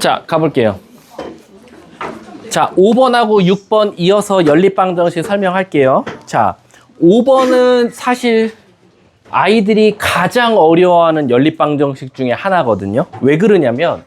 자, 가볼게요. 자, 5번하고 6번 이어서 연립방정식 설명할게요. 자, 5번은 사실 아이들이 가장 어려워하는 연립방정식 중에 하나거든요. 왜 그러냐면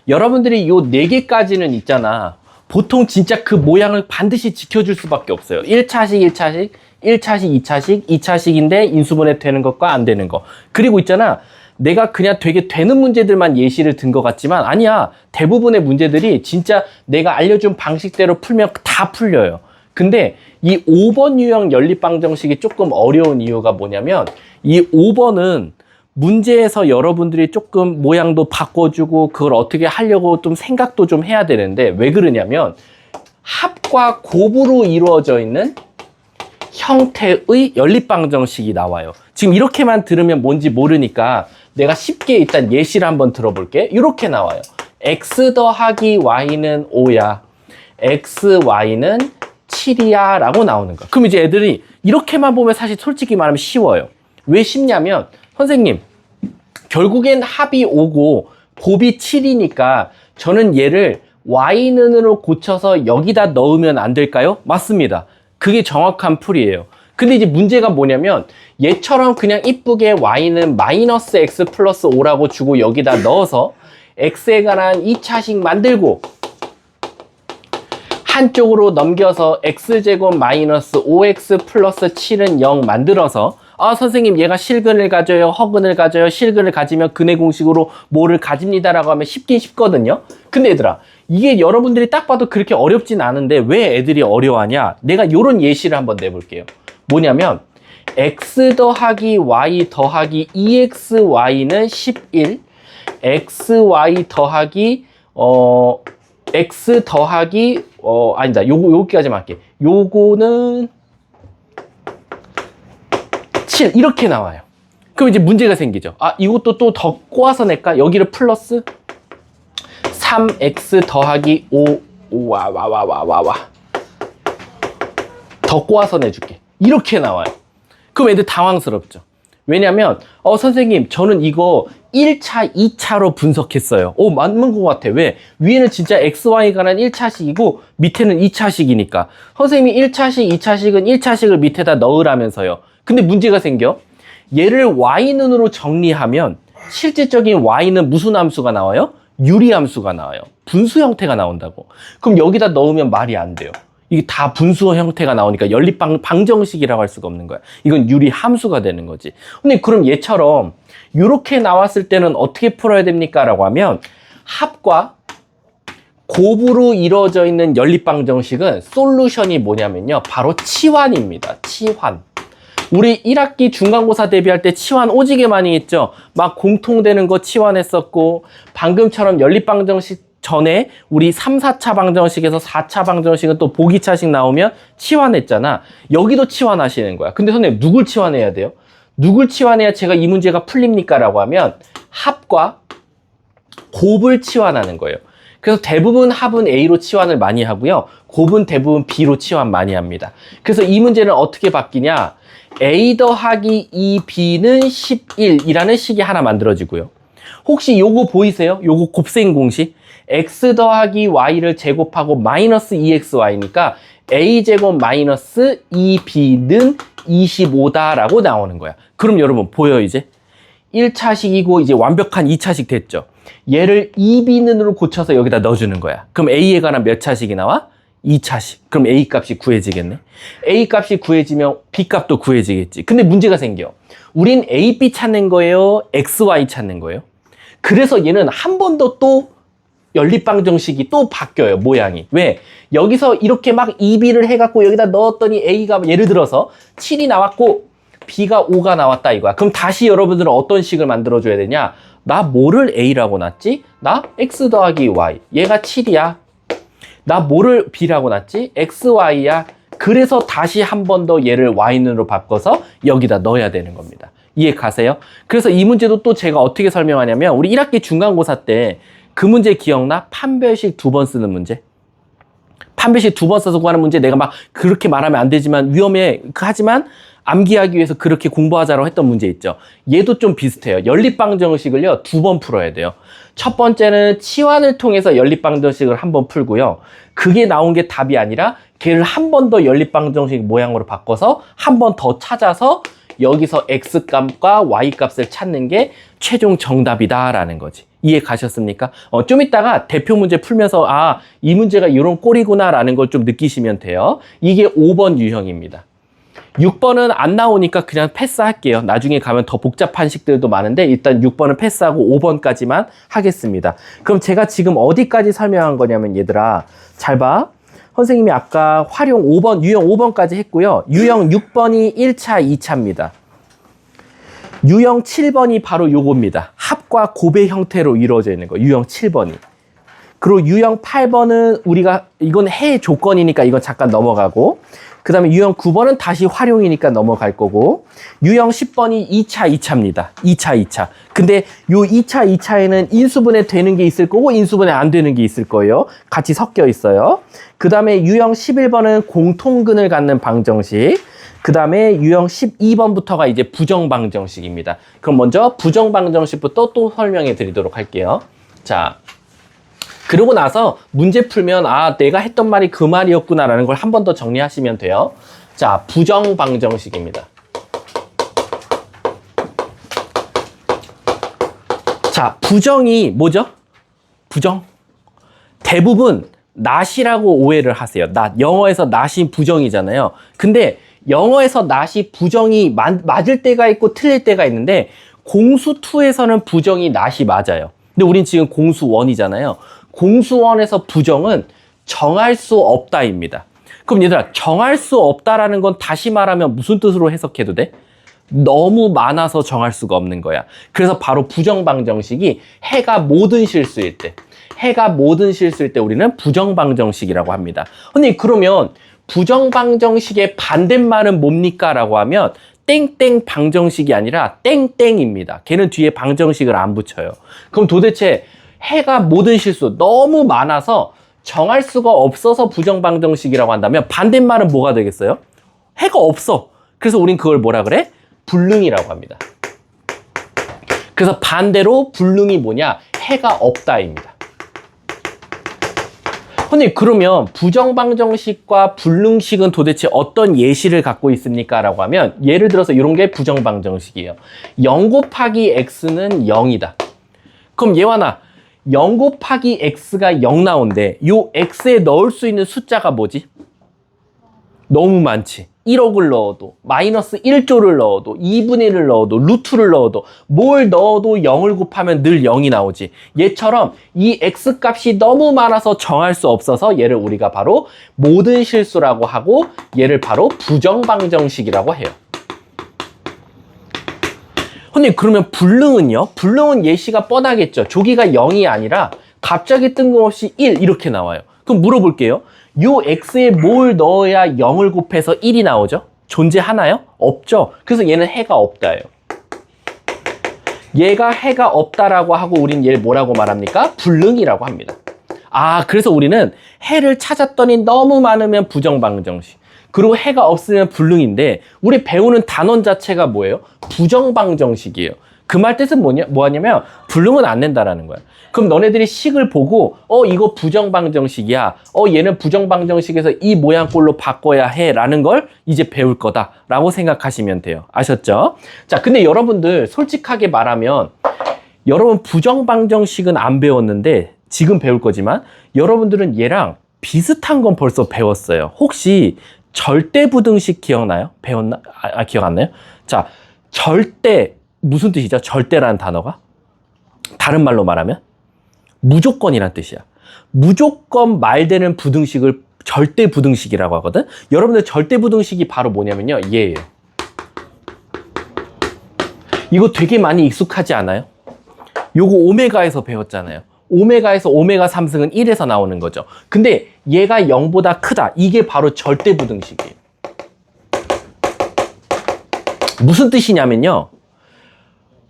여러분들이 요 4개까지는 있잖아. 보통 진짜 그 모양을 반드시 지켜줄 수밖에 없어요. 1차식, 1차식, 1차식, 2차식, 2차식인데 인수분해 되는 것과 안 되는 거. 그리고 있잖아. 내가 그냥 되게 되는 문제들만 예시를 든 것 같지만 아니야. 대부분의 문제들이 진짜 내가 알려준 방식대로 풀면 다 풀려요. 근데 이 5번 유형 연립방정식이 조금 어려운 이유가 뭐냐면 이 5번은 문제에서 여러분들이 조금 모양도 바꿔주고 그걸 어떻게 하려고 좀 생각도 좀 해야 되는데 왜 그러냐면 합과 곱으로 이루어져 있는 형태의 연립방정식이 나와요. 지금 이렇게만 들으면 뭔지 모르니까 내가 쉽게 일단 예시를 한번 들어볼게. 이렇게 나와요. x 더하기 y는 5야. xy는 7이야 라고 나오는 거야. 그럼 이제 애들이 이렇게만 보면 사실 솔직히 말하면 쉬워요. 왜 쉽냐면 선생님 결국엔 합이 5고 곱이 7이니까 저는 얘를 y는으로 고쳐서 여기다 넣으면 안 될까요? 맞습니다. 그게 정확한 풀이에요. 근데 이제 문제가 뭐냐면 얘처럼 그냥 이쁘게 y는 마이너스 x 플러스 5라고 주고 여기다 넣어서 x에 관한 2차식 만들고 한쪽으로 넘겨서 x제곱 마이너스 5x 플러스 7은 0 만들어서 아 선생님 얘가 실근을 가져요 허근을 가져요 실근을 가지면 근의 공식으로 뭐를 가집니다 라고 하면 쉽긴 쉽거든요. 근데 얘들아 이게 여러분들이 딱 봐도 그렇게 어렵진 않은데 왜 애들이 어려워하냐. 내가 요런 예시를 한번 내볼게요. 뭐냐면 x 더하기 y 더하기 2xy는 11 xy 더하기 x 더하기 아니다 여기까지만 할게. 요거는 7 이렇게 나와요. 그럼 이제 문제가 생기죠. 아 이것도 또 더 꼬아서 낼까? 여기를 플러스 3x 더하기 5 더 꼬아서 내줄게. 이렇게 나와요. 그럼 애들 당황스럽죠. 왜냐면 선생님 저는 이거 1차, 2차로 분석했어요. 맞는 것 같아. 왜? 위에는 진짜 XY에 관한 1차식이고 밑에는 2차식이니까. 선생님이 1차식, 2차식은 1차식을 밑에다 넣으라면서요. 근데 문제가 생겨. 얘를 Y는으로 정리하면 실질적인 Y는 무슨 함수가 나와요? 유리함수가 나와요. 분수 형태가 나온다고. 그럼 여기다 넣으면 말이 안 돼요. 이게 다 분수 형태가 나오니까 연립방정식이라고 할 수가 없는 거야. 이건 유리함수가 되는 거지. 근데 그럼 얘처럼 이렇게 나왔을 때는 어떻게 풀어야 됩니까? 라고 하면 합과 곱으로 이루어져 있는 연립방정식은 솔루션이 뭐냐면요. 바로 치환입니다. 치환. 우리 1학기 중간고사 대비할 때 치환 오지게 많이 했죠. 막 공통되는 거 치환했었고 방금처럼 연립방정식 전에 우리 3, 4차 방정식에서 4차 방정식은 또 보기차식 나오면 치환했잖아. 여기도 치환하시는 거야. 근데 선생님 누굴 치환해야 돼요? 누굴 치환해야 제가 이 문제가 풀립니까? 라고 하면 합과 곱을 치환하는 거예요. 그래서 대부분 합은 A로 치환을 많이 하고요. 곱은 대부분 B로 치환 많이 합니다. 그래서 이 문제는 어떻게 바뀌냐? A 더하기 2B는 11이라는 식이 하나 만들어지고요. 혹시 요거 보이세요? 요거 곱셈 공식. x 더하기 y를 제곱하고 마이너스 2xy니까 a제곱 마이너스 2b는 25다라고 나오는 거야. 그럼 여러분 보여 이제? 1차식이고 이제 완벽한 2차식 됐죠. 얘를 2b는으로 고쳐서 여기다 넣어주는 거야. 그럼 a에 관한 몇 차식이 나와? 2차식. 그럼 a 값이 구해지겠네. a 값이 구해지면 b 값도 구해지겠지. 근데 문제가 생겨. 우린 a, b 찾는 거예요? xy 찾는 거예요? 그래서 얘는 한 번 더 또 연립방정식이 또 바뀌어요. 모양이. 왜? 여기서 이렇게 막 2b를 해갖고 여기다 넣었더니 a가 예를 들어서 7이 나왔고 b가 5가 나왔다 이거야. 그럼 다시 여러분들은 어떤 식을 만들어줘야 되냐? 나 뭐를 a라고 놨지? 나 x 더하기 y. 얘가 7이야. 나 뭐를 b라고 놨지? xy야. 그래서 다시 한 번 더 얘를 y는으로 바꿔서 여기다 넣어야 되는 겁니다. 이해 가세요? 그래서 이 문제도 또 제가 어떻게 설명하냐면 우리 1학기 중간고사 때 그 문제 기억나? 판별식 2번 쓰는 문제. 판별식 2번 써서 구하는 문제 내가 막 그렇게 말하면 안 되지만 위험해. 하지만 암기하기 위해서 그렇게 공부하자라고 했던 문제 있죠. 얘도 좀 비슷해요. 연립방정식을요, 2번 풀어야 돼요. 첫 번째는 치환을 통해서 연립방정식을 한 번 풀고요. 그게 나온 게 답이 아니라 걔를 한 번 더 연립방정식 모양으로 바꿔서 한 번 더 찾아서 여기서 X값과 Y값을 찾는 게 최종 정답이다라는 거지. 이해 가셨습니까? 좀 이따가 대표 문제 풀면서 아, 이 문제가 이런 꼴이구나라는 걸 좀 느끼시면 돼요. 이게 5번 유형입니다. 6번은 안 나오니까 그냥 패스할게요. 나중에 가면 더 복잡한 식들도 많은데 일단 6번은 패스하고 5번까지만 하겠습니다. 그럼 제가 지금 어디까지 설명한 거냐면 얘들아, 잘 봐. 선생님이 아까 활용 5번, 유형 5번까지 했고요. 유형 6번이 1차, 2차입니다. 유형 7번이 바로 요겁니다. 합과 곱의 형태로 이루어져 있는 거. 유형 7번이. 그리고 유형 8번은 우리가 이건 해 조건이니까 이건 잠깐 넘어가고, 그 다음에 유형 9번은 다시 활용이니까 넘어갈 거고, 유형 10번이 2차, 2차입니다. 2차, 2차. 근데 요 2차, 2차에는 인수분해 되는 게 있을 거고 인수분해 안 되는 게 있을 거예요. 같이 섞여 있어요. 그 다음에 유형 11번은 공통근을 갖는 방정식. 그 다음에 유형 12번부터가 이제 부정방정식입니다. 그럼 먼저 부정방정식부터 또 설명해 드리도록 할게요. 자, 그러고 나서 문제 풀면 아, 내가 했던 말이 그 말이었구나라는 걸 한 번 더 정리하시면 돼요. 자, 부정방정식입니다. 자, 부정이 뭐죠? 부정. 대부분 not이라고 오해를 하세요. not. 영어에서 not이 부정이잖아요. 근데 영어에서 not이 부정이 맞을 때가 있고 틀릴 때가 있는데 공수2에서는 부정이 not이 맞아요. 근데 우린 지금 공수1이잖아요. 공수1에서 부정은 정할 수 없다입니다. 그럼 얘들아, 정할 수 없다라는 건 다시 말하면 무슨 뜻으로 해석해도 돼? 너무 많아서 정할 수가 없는 거야. 그래서 바로 부정방정식이 해가 모든 실수일 때, 해가 모든 실수일 때 우리는 부정방정식이라고 합니다. 근데 그러면 부정방정식의 반대말은 뭡니까? 라고 하면 땡땡 방정식이 아니라 땡땡입니다. 걔는 뒤에 방정식을 안 붙여요. 그럼 도대체 해가 모든 실수 너무 많아서 정할 수가 없어서 부정방정식이라고 한다면 반대말은 뭐가 되겠어요? 해가 없어. 그래서 우린 그걸 뭐라 그래? 불능이라고 합니다. 그래서 반대로 불능이 뭐냐? 해가 없다입니다. 근데 그러면 부정방정식과 불능식은 도대체 어떤 예시를 갖고 있습니까? 라고 하면 예를 들어서 이런 게 부정방정식이에요. 0 곱하기 x는 0이다. 그럼 예완아, 0 곱하기 x가 0 나온대. 요 x에 넣을 수 있는 숫자가 뭐지? 너무 많지. 1억을 넣어도, 마이너스 1조를 넣어도, 2분의 1을 넣어도, 루트를 넣어도, 뭘 넣어도 0을 곱하면 늘 0이 나오지. 얘처럼 이 x값이 너무 많아서 정할 수 없어서 얘를 우리가 바로 모든 실수라고 하고 얘를 바로 부정방정식이라고 해요. 근데 그러면 불능은요? 불능은 예시가 뻔하겠죠. 조기가 0이 아니라 갑자기 뜬금없이 1 이렇게 나와요. 그럼 물어볼게요. 요 x에 뭘 넣어야 0을 곱해서 1이 나오죠? 존재하나요? 없죠. 그래서 얘는 해가 없다예요. 얘가 해가 없다라고 하고 우린 얘를 뭐라고 말합니까? 불능이라고 합니다. 아, 그래서 우리는 해를 찾았더니 너무 많으면 부정방정식. 그리고 해가 없으면 불능인데 우리 배우는 단원 자체가 뭐예요? 부정방정식이에요. 그 말 뜻은 뭐냐면 불능은 안 낸다라는 거야. 그럼 너네들이 식을 보고 이거 부정방정식이야. 얘는 부정방정식에서 이 모양꼴로 바꿔야 해 라는 걸 이제 배울 거다라고 생각하시면 돼요. 아셨죠? 자, 근데 여러분들 솔직하게 말하면 여러분 부정방정식은 안 배웠는데 지금 배울 거지만 여러분들은 얘랑 비슷한 건 벌써 배웠어요. 혹시 절대부등식 기억나요? 배웠나? 기억 안 나요? 자, 절대 무슨 뜻이죠? 절대라는 단어가? 다른 말로 말하면 무조건이란 뜻이야. 무조건 말되는 부등식을 절대부등식이라고 하거든. 여러분들 절대부등식이 바로 뭐냐면요, 얘예요. 이거 되게 많이 익숙하지 않아요? 요거 오메가에서 배웠잖아요. 오메가에서 오메가 3승은 1에서 나오는 거죠. 근데 얘가 0보다 크다. 이게 바로 절대부등식이에요. 무슨 뜻이냐면요,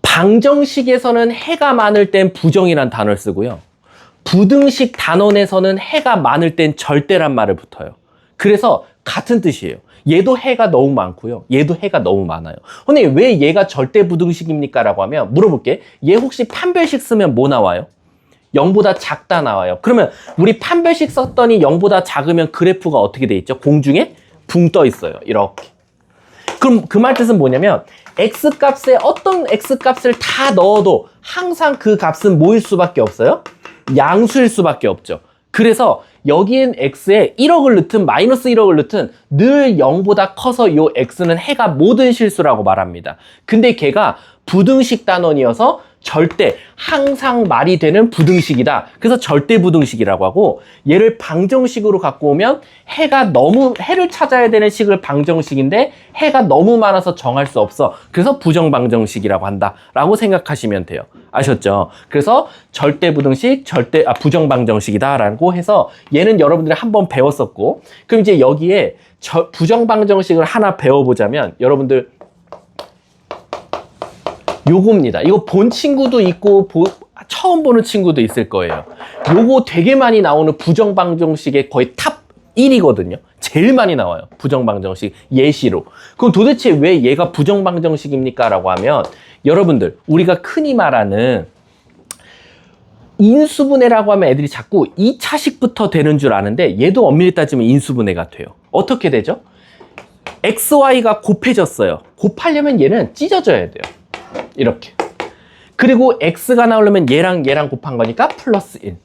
방정식에서는 해가 많을 땐 부정이란 단어를 쓰고요, 부등식 단원에서는 해가 많을 땐 절대란 말을 붙어요. 그래서 같은 뜻이에요. 얘도 해가 너무 많고요. 얘도 해가 너무 많아요. 근데 왜 얘가 절대부등식입니까? 라고 하면 물어볼게. 얘 혹시 판별식 쓰면 뭐 나와요? 0보다 작다 나와요. 그러면 우리 판별식 썼더니 0보다 작으면 그래프가 어떻게 돼 있죠? 공중에 붕 떠 있어요. 이렇게. 그럼 그 말 뜻은 뭐냐면 x값에 어떤 x값을 다 넣어도 항상 그 값은 뭐일 수밖에 없어요? 양수일 수밖에 없죠. 그래서 여기엔 x에 1억을 넣든 마이너스 1억을 넣든 늘 0보다 커서 요 x는 해가 모든 실수라고 말합니다. 근데 걔가 부등식 단원이어서 절대 항상 말이 되는 부등식이다. 그래서 절대부등식이라고 하고 얘를 방정식으로 갖고 오면 해를 찾아야 되는 식을 방정식인데 해가 너무 많아서 정할 수 없어. 그래서 부정방정식이라고 한다라고 생각하시면 돼요. 아셨죠? 그래서 절대부등식, 부정방정식이다라고 해서 얘는 여러분들이 한번 배웠었고 그럼 이제 여기에 부정방정식을 하나 배워보자면 여러분들 요겁니다. 이거 본 친구도 있고 처음 보는 친구도 있을 거예요. 요거 되게 많이 나오는 부정방정식의 거의 탑 1이거든요. 제일 많이 나와요. 부정방정식 예시로. 그럼 도대체 왜 얘가 부정방정식입니까? 라고 하면 여러분들 우리가 흔히 말하는 인수분해라고 하면 애들이 자꾸 2차식부터 되는 줄 아는데 얘도 엄밀히 따지면 인수분해가 돼요. 어떻게 되죠? XY가 곱해졌어요. 곱하려면 얘는 찢어져야 돼요. 이렇게. 그리고 x가 나오려면 얘랑 얘랑 곱한 거니까 플러스 1.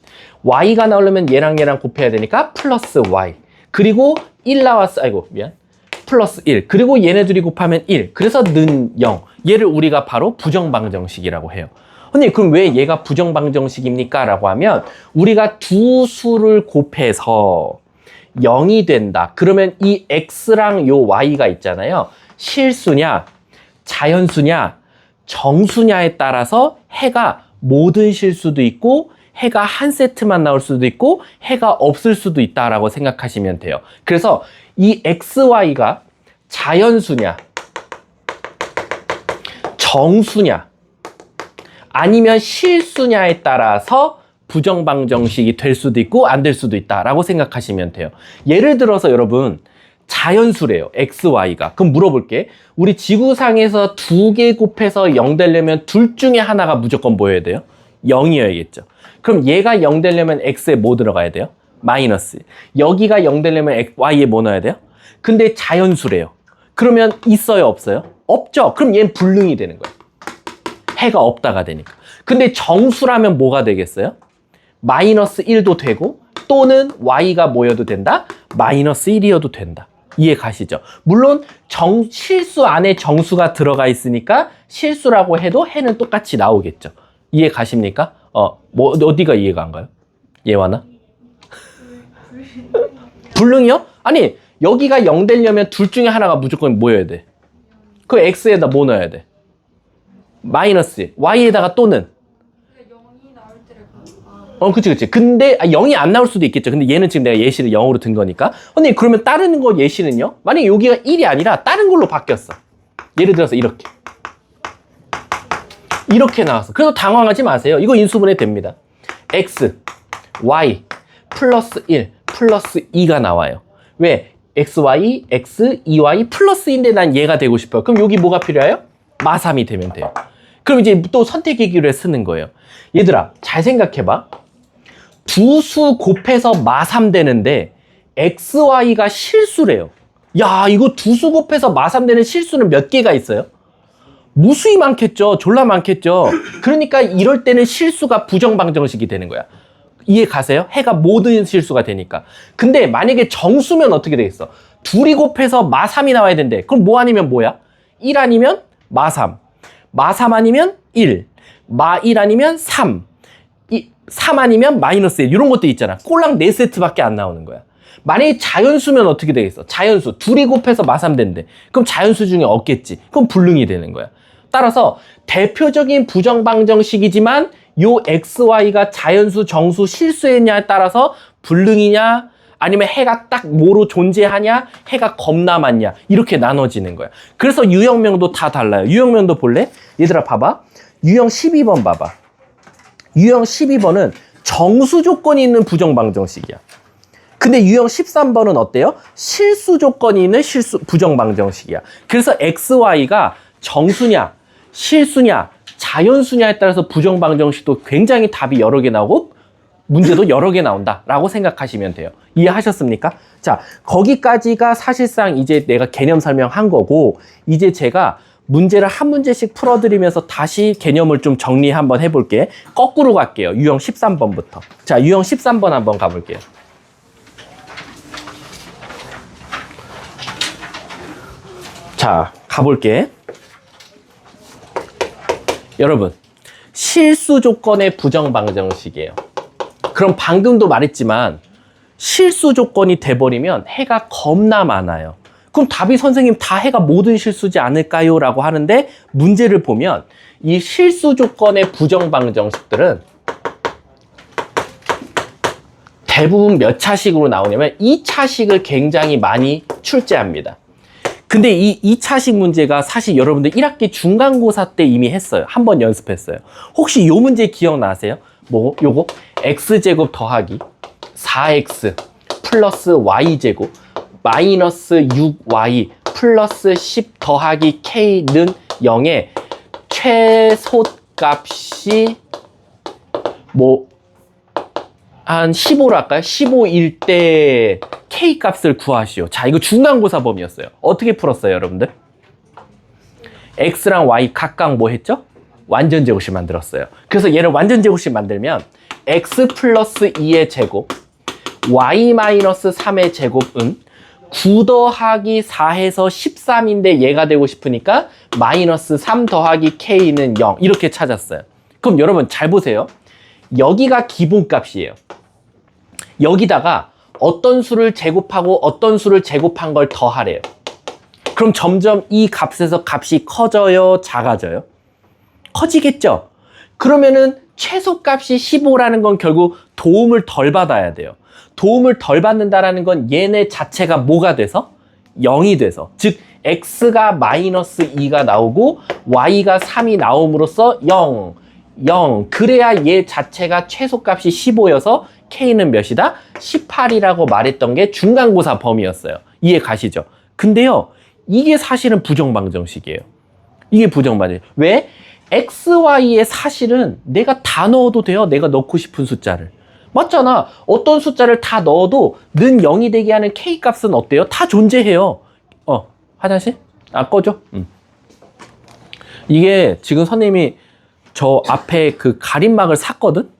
y가 나오려면 얘랑 얘랑 곱해야 되니까 플러스 y. 그리고 1 나왔어. 아이고 미안. 플러스 1. 그리고 얘네들이 곱하면 1. 그래서 는 0. 얘를 우리가 바로 부정방정식이라고 해요. 근데 그럼 왜 얘가 부정방정식입니까? 라고 하면 우리가 두 수를 곱해서 0이 된다. 그러면 이 x랑 요 y가 있잖아요. 실수냐, 자연수냐, 정수냐에 따라서 해가 모든 실수도 있고 해가 한 세트만 나올 수도 있고 해가 없을 수도 있다라고 생각하시면 돼요. 그래서 이 XY가 자연수냐 정수냐 아니면 실수냐에 따라서 부정방정식이 될 수도 있고 안 될 수도 있다라고 생각하시면 돼요. 예를 들어서 여러분 자연수래요. XY가. 그럼 물어볼게. 우리 지구상에서 2개 곱해서 0 되려면 둘 중에 하나가 무조건 뭐여야 돼요? 0이어야겠죠. 그럼 얘가 0 되려면 X에 뭐 들어가야 돼요? 마이너스. 여기가 0 되려면 Y에 뭐 넣어야 돼요? 근데 자연수래요. 그러면 있어요? 없어요? 없죠. 그럼 얘는 불능이 되는 거예요. 해가 없다가 되니까. 근데 정수라면 뭐가 되겠어요? 마이너스 1도 되고 또는 Y가 뭐여도 된다? 마이너스 1이어도 된다. 이해 가시죠? 물론 실수 안에 정수가 들어가 있으니까 실수라고 해도 해는 똑같이 나오겠죠. 이해 가십니까? 어디가 이해가 안 가요? 예와나? 불능이요? 아니 여기가 0 되려면 둘 중에 하나가 무조건 뭐여야 돼? 그 X에다 뭐 넣어야 돼? 마이너스 Y에다가 또는 그치. 근데 0이 안 나올 수도 있겠죠. 근데 얘는 지금 내가 예시를 0으로 든 거니까. 근데 그러면 다른 거 예시는요? 만약에 여기가 1이 아니라 다른 걸로 바뀌었어. 예를 들어서 이렇게 나왔어. 그래서 당황하지 마세요. 이거 인수분해 됩니다. x, y, 플러스 1, 플러스 2가 나와요. 왜? xy, x, 2y, 플러스인데 난 얘가 되고 싶어요. 그럼 여기 뭐가 필요해요? 마3이 되면 돼요. 그럼 이제 또 선택의 기로에 쓰는 거예요. 얘들아, 잘 생각해봐. 두 수 곱해서 마3 되는데 xy가 실수래요. 야, 이거 두 수 곱해서 마3 되는 실수는 몇 개가 있어요? 무수히 많겠죠. 졸라 많겠죠. 그러니까 이럴 때는 실수가 부정방정식이 되는 거야. 이해 가세요? 해가 모든 실수가 되니까. 근데 만약에 정수면 어떻게 되겠어? 둘이 곱해서 마3이 나와야 된대. 그럼 뭐 아니면 뭐야? 1 아니면 마3. 마3 아니면 1. 마1 아니면 3. 3 아니면 마이너스 1. 이런 것도 있잖아. 꼴랑 4세트밖에 안 나오는 거야. 만약에 자연수면 어떻게 되겠어? 자연수. 둘이 곱해서 마3 된대. 그럼 자연수 중에 없겠지. 그럼 불능이 되는 거야. 따라서 대표적인 부정방정식이지만 요 XY가 자연수, 정수, 실수했냐에 따라서 불능이냐 아니면 해가 딱 뭐로 존재하냐 해가 겁나 많냐 이렇게 나눠지는 거야. 그래서 유형명도 다 달라요. 유형명도 볼래? 얘들아 봐봐. 유형 12번 봐봐. 유형 12번은 정수 조건이 있는 부정방정식이야. 근데 유형 13번은 어때요? 실수 조건이 있는 부정방정식이야. 그래서 XY가 정수냐, 실수냐, 자연수냐에 따라서 부정방정식도 굉장히 답이 여러 개 나오고 문제도 여러 개 나온다라고 생각하시면 돼요. 이해하셨습니까? 자, 거기까지가 사실상 이제 내가 개념 설명한 거고, 이제 제가 문제를 한 문제씩 풀어드리면서 다시 개념을 좀 정리 한번 해볼게. 거꾸로 갈게요. 유형 13번부터. 자, 유형 13번 한번 가볼게요. 자, 가볼게. 여러분, 실수 조건의 부정방정식이에요. 그럼 방금도 말했지만 실수 조건이 돼버리면 해가 겁나 많아요. 그럼 답이 선생님 다 해가 모든 실수지 않을까요? 라고 하는데 문제를 보면 이 실수 조건의 부정방정식들은 대부분 몇 차식으로 나오냐면 2차식을 굉장히 많이 출제합니다. 근데 이 2차식 문제가 사실 여러분들 1학기 중간고사 때 이미 했어요. 한번 연습했어요. 혹시 요 문제 기억나세요? 뭐 요거 x제곱 더하기 4x 플러스 y제곱 마이너스 6y 플러스 10 더하기 k는 0의 최소값이 뭐 한 15로 할까요? 15일 때 K값을 구하시오. 자, 이거 중간고사 범위였어요. 어떻게 풀었어요, 여러분들? X랑 Y 각각 뭐 했죠? 완전제곱식 만들었어요. 그래서 얘를 완전제곱식 만들면 X 플러스 2의 제곱, Y 마이너스 3의 제곱은 9 더하기 4해서 13인데 얘가 되고 싶으니까 마이너스 3 더하기 K는 0. 이렇게 찾았어요. 그럼 여러분 잘 보세요. 여기가 기본값이에요. 여기다가 어떤 수를 제곱하고 어떤 수를 제곱한 걸 더하래요. 그럼 점점 이 값에서 값이 커져요, 작아져요? 커지겠죠? 그러면은 최소값이 15라는 건 결국 도움을 덜 받아야 돼요. 도움을 덜 받는다라는 건 얘네 자체가 뭐가 돼서? 0이 돼서. 즉 x가 마이너스 2가 나오고 y가 3이 나옴으로써 0. 그래야 얘 자체가 최소값이 15여서 K는 몇이다? 18이라고 말했던 게 중간고사 범위였어요. 이해 가시죠? 근데요, 이게 사실은 부정방정식이에요. 이게 부정방정식. 왜? XY의 사실은 내가 다 넣어도 돼요. 내가 넣고 싶은 숫자를. 맞잖아. 어떤 숫자를 다 넣어도 는 0이 되게 하는 K값은 어때요? 다 존재해요. 화장실? 꺼줘. 이게 지금 선생님이 저 앞에 그 가림막을 샀거든?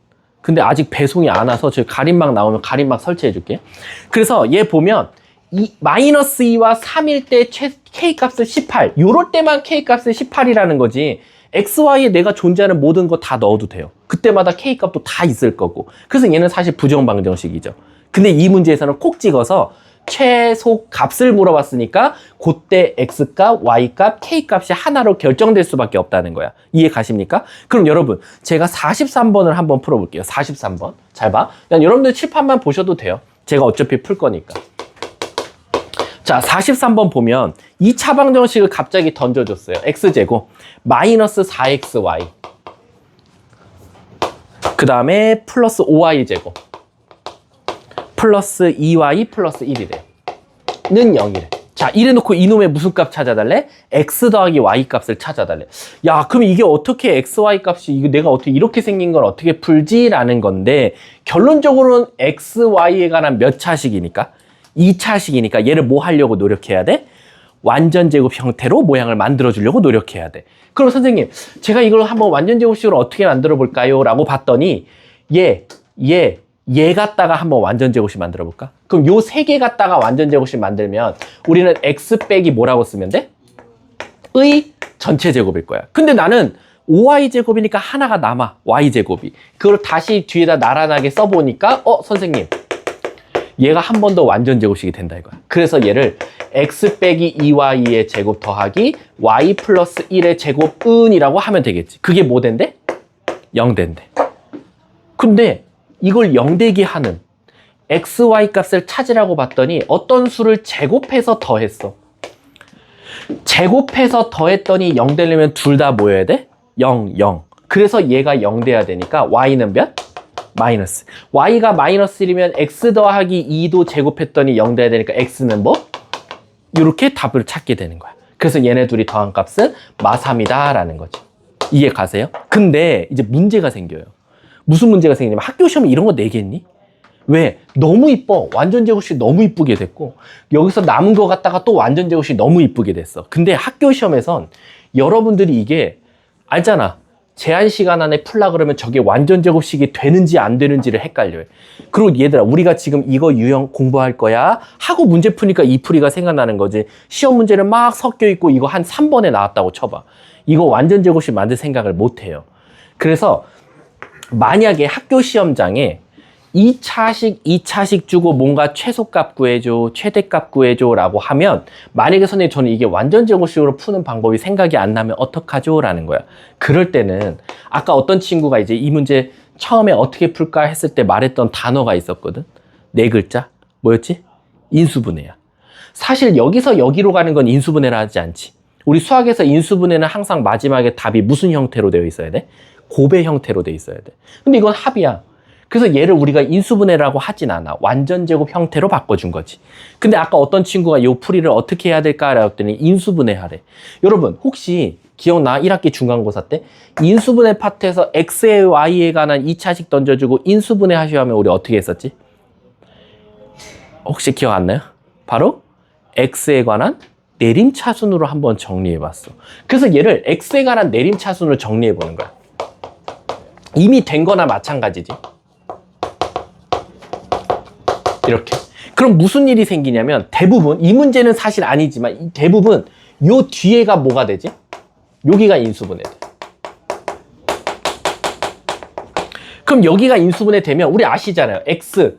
근데 아직 배송이 안 와서 저 가림막 나오면 가림막 설치해 줄게. 그래서 얘 보면 마이너스 2와 3일 때 K값을 18. 요럴 때만 K값을 18이라는 거지. XY에 내가 존재하는 모든 거 다 넣어도 돼요. 그때마다 K값도 다 있을 거고. 그래서 얘는 사실 부정방정식이죠. 근데 이 문제에서는 콕 찍어서 최소 값을 물어봤으니까 그때 X값, Y값, K값이 하나로 결정될 수밖에 없다는 거야. 이해 가십니까? 그럼 여러분, 제가 43번을 한번 풀어볼게요. 43번. 잘 봐. 그냥 여러분들 칠판만 보셔도 돼요. 제가 어차피 풀 거니까. 자, 43번 보면 2차 방정식을 갑자기 던져줬어요. X제곱 마이너스 4XY 그 다음에 플러스 5Y제곱 플러스 2Y 플러스 1이래요. 는 0이래. 자, 이래놓고 이놈의 무슨 값 찾아달래? X 더하기 Y 값을 찾아달래. 야, 그럼 이게 어떻게 XY 값이, 이거 내가 어떻게 이렇게 생긴 걸 어떻게 풀지? 라는 건데, 결론적으로는 XY에 관한 몇 차식이니까? 2차식이니까 얘를 뭐 하려고 노력해야 돼? 완전제곱 형태로 모양을 만들어주려고 노력해야 돼. 그럼 선생님, 제가 이걸 한번 완전제곱식으로 어떻게 만들어 볼까요? 라고 봤더니 얘 갖다가 한번 완전제곱식 만들어 볼까? 그럼 요 세 개 갖다가 완전제곱식 만들면 우리는 x 빼기 뭐라고 쓰면 돼? 의 전체 제곱일 거야. 근데 나는 5y제곱이니까 하나가 남아, y제곱이. 그걸 다시 뒤에다 나란하게 써보니까 선생님, 얘가 한 번 더 완전제곱식이 된다 이거야. 그래서 얘를 x 빼기 2y의 제곱 더하기 y 플러스 1의 제곱은이라고 하면 되겠지. 그게 뭐 된대? 0 된대. 근데 이걸 0되게 하는 xy 값을 찾으라고 봤더니 어떤 수를 제곱해서 더했어. 제곱해서 더했더니 0 되려면 둘 다 모여야 돼? 0, 0. 그래서 얘가 0 돼야 되니까 y는 몇? 마이너스. y가 마이너스 1이면 x 더하기 2도 제곱했더니 0 돼야 되니까 x는 뭐? 이렇게 답을 찾게 되는 거야. 그래서 얘네 둘이 더한 값은 마3이다 라는 거지. 이해 가세요? 근데 이제 문제가 생겨요. 무슨 문제가 생기냐면 학교 시험에 이런 거 내겠니? 왜? 너무 이뻐. 완전 제곱식 너무 이쁘게 됐고 여기서 남은 거 갖다가 또 완전 제곱식 너무 이쁘게 됐어. 근데 학교 시험에선 여러분들이 이게 알잖아. 제한 시간 안에 풀라 그러면 저게 완전 제곱식이 되는지 안 되는지를 헷갈려요. 그리고 얘들아 우리가 지금 이거 유형 공부할 거야 하고 문제 푸니까 이 풀이가 생각나는 거지. 시험 문제는 막 섞여 있고 이거 한 3번에 나왔다고 쳐봐. 이거 완전 제곱식 만들 생각을 못 해요. 그래서 만약에 학교 시험장에 2차식 주고 뭔가 최소값 구해줘, 최대값 구해줘 라고 하면 만약에 선생님 저는 이게 완전 제곱식으로 푸는 방법이 생각이 안 나면 어떡하죠? 라는 거야. 그럴 때는 아까 어떤 친구가 이제 이 문제 처음에 어떻게 풀까 했을 때 말했던 단어가 있었거든. 4글자. 뭐였지? 인수분해야. 사실 여기서 여기로 가는 건 인수분해라 하지 않지. 우리 수학에서 인수분해는 항상 마지막에 답이 무슨 형태로 되어 있어야 돼? 곱의 형태로 되어 있어야 돼. 근데 이건 합이야. 그래서 얘를 우리가 인수분해라고 하진 않아. 완전 제곱 형태로 바꿔준 거지. 근데 아까 어떤 친구가 이 풀이를 어떻게 해야 될까라고 했더니 인수분해 하래. 여러분 혹시 기억나? 1학기 중간고사 때 인수분해 파트에서 x에 y에 관한 2차식 던져주고 인수분해 하셔야 하면 우리 어떻게 했었지? 혹시 기억 안 나요? 바로 x에 관한 내림차순으로 한번 정리해봤어. 그래서 얘를 x에 관한 내림차순으로 정리해보는 거야. 이미 된 거나 마찬가지지. 이렇게. 그럼 무슨 일이 생기냐면 대부분 이 문제는 사실 아니지만 대부분 요 뒤에가 뭐가 되지? 여기가 인수분해 돼. 그럼 여기가 인수분해 되면 우리 아시잖아요. x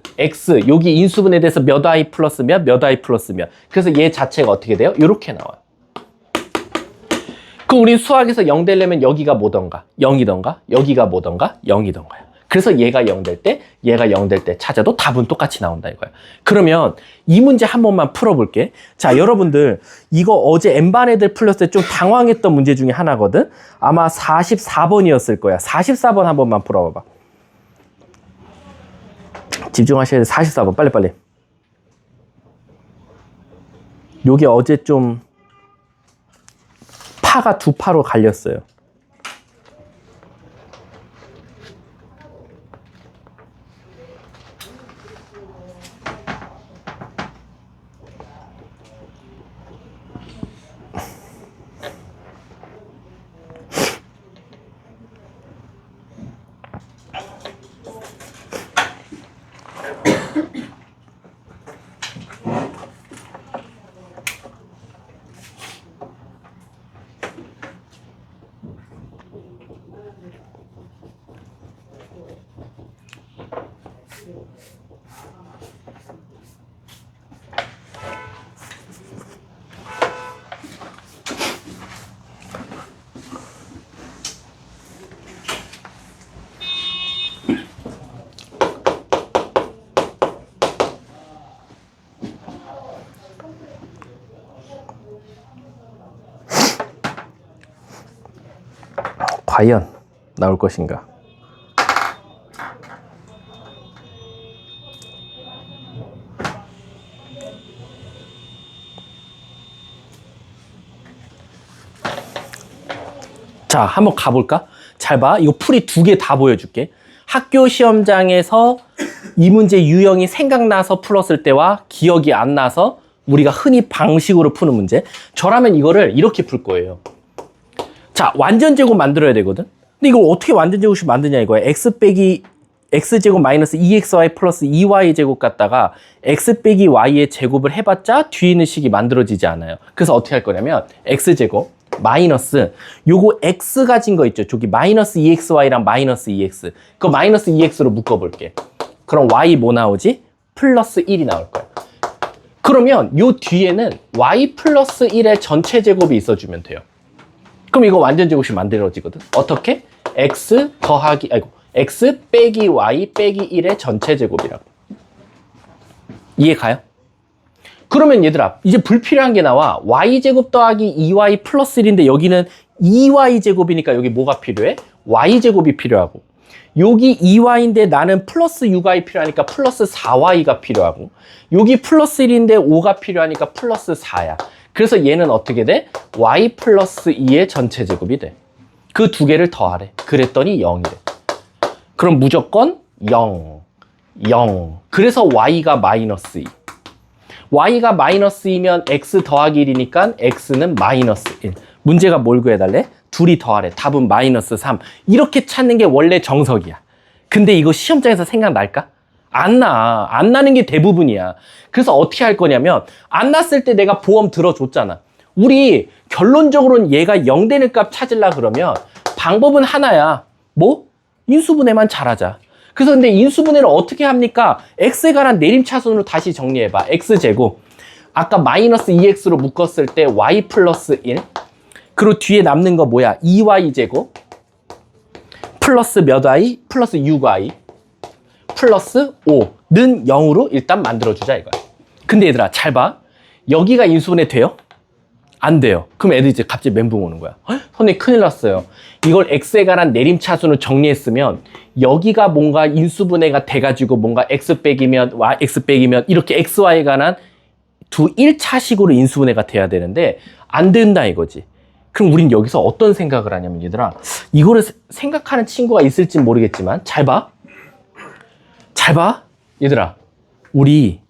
여기 인수분해 돼서 몇 i 플러스 몇 i 플러스 몇. 그래서 얘 자체가 어떻게 돼요? 이렇게 나와요. 그럼 우리 수학에서 0 되려면 여기가 뭐던가 0이던가 여기가 뭐던가 0이던가요. 그래서 얘가 0 될 때 얘가 0 될 때 찾아도 답은 똑같이 나온다 이거야. 그러면 이 문제 한 번만 풀어볼게. 자 여러분들 이거 어제 N반 애들 풀렸을 때 좀 당황했던 문제 중에 하나거든. 아마 44번이었을 거야. 44번 한 번만 풀어봐봐. 집중하셔야 돼. 44번 빨리빨리. 요게 어제 좀 파가 두 파로 갈렸어요. 과연 나올 것인가? 자, 한번 가볼까? 잘 봐. 이거 풀이 2개 다 보여줄게. 학교 시험장에서 이 문제 유형이 생각나서 풀었을 때와 기억이 안 나서 우리가 흔히 방식으로 푸는 문제. 저라면 이거를 이렇게 풀 거예요. 자, 완전 제곱 만들어야 되거든. 근데 이걸 어떻게 완전 제곱식 만드냐 이거야. x 빼기 x제곱 마이너스 2xy 플러스 2y제곱 갖다가 x 빼기 y의 제곱을 해봤자 뒤에 있는 식이 만들어지지 않아요. 그래서 어떻게 할 거냐면 x제곱 마이너스 요거 x 가진 거 있죠. 저기 마이너스 2xy랑 마이너스 2x. 그거 마이너스 2x로 묶어볼게. 그럼 y 뭐 나오지? 플러스 1이 나올 거야. 그러면 요 뒤에는 y 플러스 1의 전체 제곱이 있어주면 돼요. 그럼 이거 완전 제곱식 만들어지거든. 어떻게? x 더하기 x 빼기 y 빼기 1의 전체 제곱이라고. 이해 가요? 그러면 얘들아 이제 불필요한 게 나와. y제곱 더하기 2y 플러스 1인데 여기는 2y제곱이니까 여기 뭐가 필요해? y제곱이 필요하고. 여기 2y인데 나는 플러스 6y 필요하니까 플러스 4y가 필요하고 여기 플러스 1인데 5가 필요하니까 플러스 4야. 그래서 얘는 어떻게 돼? y 플러스 2의 전체 제곱이 돼. 그 두 개를 더하래. 그랬더니 0이래. 그럼 무조건 0, 0. 그래서 y가 마이너스 2. y가 마이너스 2면 x 더하기 1이니까 x는 마이너스 1. 문제가 뭘 구해달래? 둘이 더하래. 답은 마이너스 3. 이렇게 찾는 게 원래 정석이야. 근데 이거 시험장에서 생각날까? 안 나. 안 나는 게 대부분이야. 그래서 어떻게 할 거냐면 안 났을 때 내가 보험 들어줬잖아. 우리 결론적으로는 얘가 0 되는 값 찾으려 그러면 방법은 하나야. 뭐? 인수분해만 잘하자. 그래서 근데 인수분해를 어떻게 합니까? x에 관한 내림차순으로 다시 정리해봐. x제곱. 아까 마이너스 2x로 묶었을 때 y 플러스 1. 그리고 뒤에 남는 거 뭐야? 2y제곱 플러스 몇 y? 플러스 6y 플러스 5는 0으로 일단 만들어주자 이거야. 근데 얘들아 잘 봐. 여기가 인수분해 돼요? 안 돼요. 그럼 애들 이제 갑자기 멘붕 오는 거야. 선생님 큰일 났어요. 이걸 x에 관한 내림차순으로 정리했으면 여기가 뭔가 인수분해가 돼가지고 뭔가 x 빼기면 y, x 빼기면 이렇게 xy에 관한 두 1차식으로 인수분해가 돼야 되는데 안 된다 이거지. 그럼 우린 여기서 어떤 생각을 하냐면 얘들아 이거를 생각하는 친구가 있을지 모르겠지만 잘 봐. 잘 봐. 얘들아 우리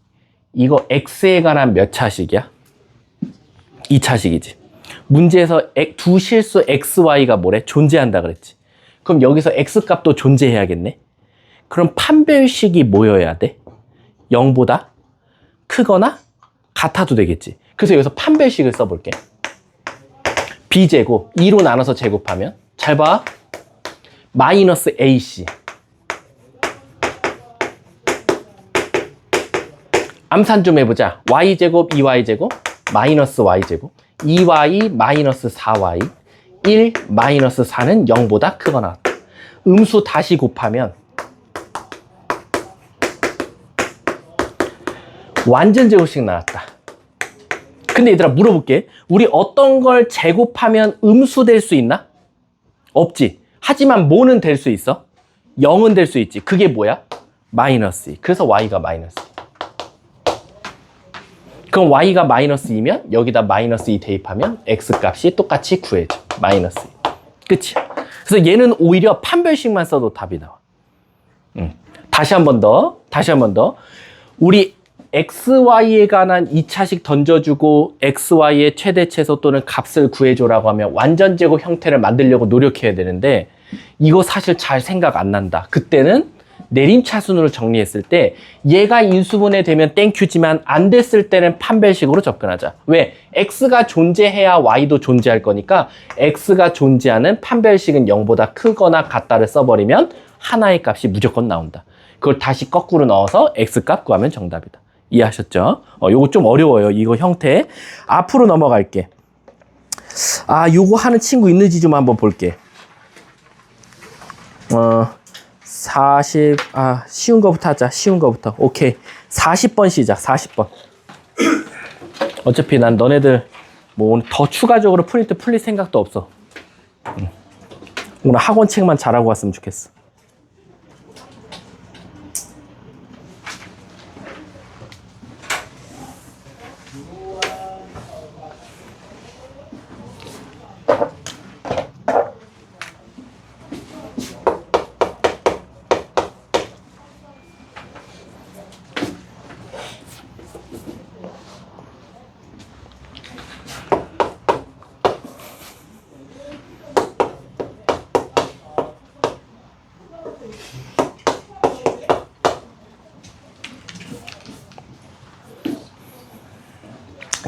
이거 x에 관한 몇 차식이야? 2차식이지. 문제에서 두 실수 xy가 뭐래? 존재한다 그랬지. 그럼 여기서 x값도 존재해야겠네. 그럼 판별식이 뭐여야 돼? 0보다 크거나 같아도 되겠지. 그래서 여기서 판별식을 써볼게. b제곱 2로 나눠서 제곱하면 잘 봐. 마이너스 ac 암산 좀 해보자. y제곱 2y제곱 마이너스 y제곱 2y 마이너스 4y 1 마이너스 4는 0보다 크거나 음수 다시 곱하면 완전 제곱식 나왔다. 근데 얘들아 물어볼게. 우리 어떤 걸 제곱하면 음수 될 수 있나? 없지. 하지만 뭐는 될 수 있어? 0은 될 수 있지. 그게 뭐야? 마이너스 2. 그래서 y가 마이너스 2. 그럼 y가 마이너스 2면 여기다 마이너스 2 대입하면 x값이 똑같이 구해져. 마이너스 2. 끝이야. 그래서 얘는 오히려 판별식만 써도 답이 나와. 다시 한 번 더. 우리 xy에 관한 2차식 던져주고 xy의 최대 최소 또는 값을 구해줘라고 하면 완전 제곱 형태를 만들려고 노력해야 되는데 이거 사실 잘 생각 안 난다. 그때는 내림차순으로 정리했을 때 얘가 인수분해 되면 땡큐지만 안 됐을 때는 판별식으로 접근하자. 왜? x가 존재해야 y도 존재할 거니까 x가 존재하는 판별식은 0보다 크거나 같다를 써버리면 하나의 값이 무조건 나온다. 그걸 다시 거꾸로 넣어서 x값 구하면 정답이다. 이해하셨죠? 요거 좀 어려워요. 이거 형태. 앞으로 넘어갈게. 요거 하는 친구 있는지 좀 한번 볼게. 쉬운 거부터 하자. 쉬운 거부터. 오케이. 40번 시작. 40번. 어차피 난 너네들 뭐 더 추가적으로 프린트 풀릴 생각도 없어. 오늘 학원 책만 잘하고 왔으면 좋겠어.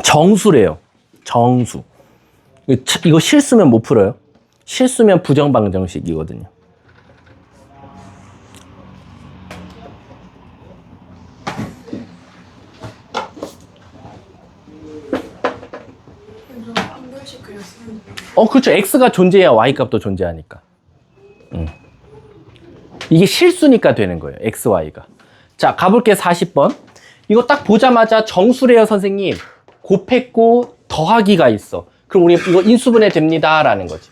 정수래요. 정수. 이거 실수면 못 풀어요. 실수면 부정방정식이거든요. 그렇죠. x가 존재해야 y값도 존재하니까. 이게 실수니까 되는 거예요. x, y가. 자, 가볼게. 40번. 이거 딱 보자마자 정수래요, 선생님. 곱했고 더하기가 있어. 그럼 우리 이거 인수분해 됩니다 라는 거지.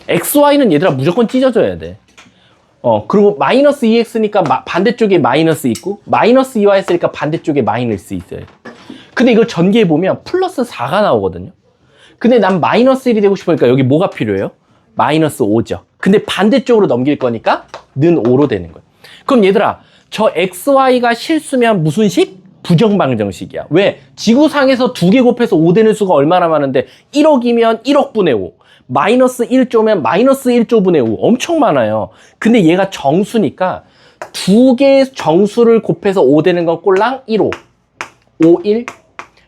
x, y는 얘들아 무조건 찢어져야 돼. 그리고 마이너스 2x니까 반대쪽에 마이너스 있고, 마이너스 2y 했으니까 반대쪽에 마이너스 있어요. 근데 이걸 전개해보면 플러스 4가 나오거든요. 근데 난 마이너스 1이 되고 싶으니까 여기 뭐가 필요해요? 마이너스 5죠. 근데 반대쪽으로 넘길 거니까 는 5로 되는 거예요. 그럼 얘들아, 저 xy가 실수면 무슨 식? 부정방정식이야. 왜? 지구상에서 2개 곱해서 5 되는 수가 얼마나 많은데 1억이면 1억분의 5, 마이너스 1조면 마이너스 1조분의 5 엄청 많아요. 근데 얘가 정수니까 2개 정수를 곱해서 5 되는 건 꼴랑 1호, 5, 1,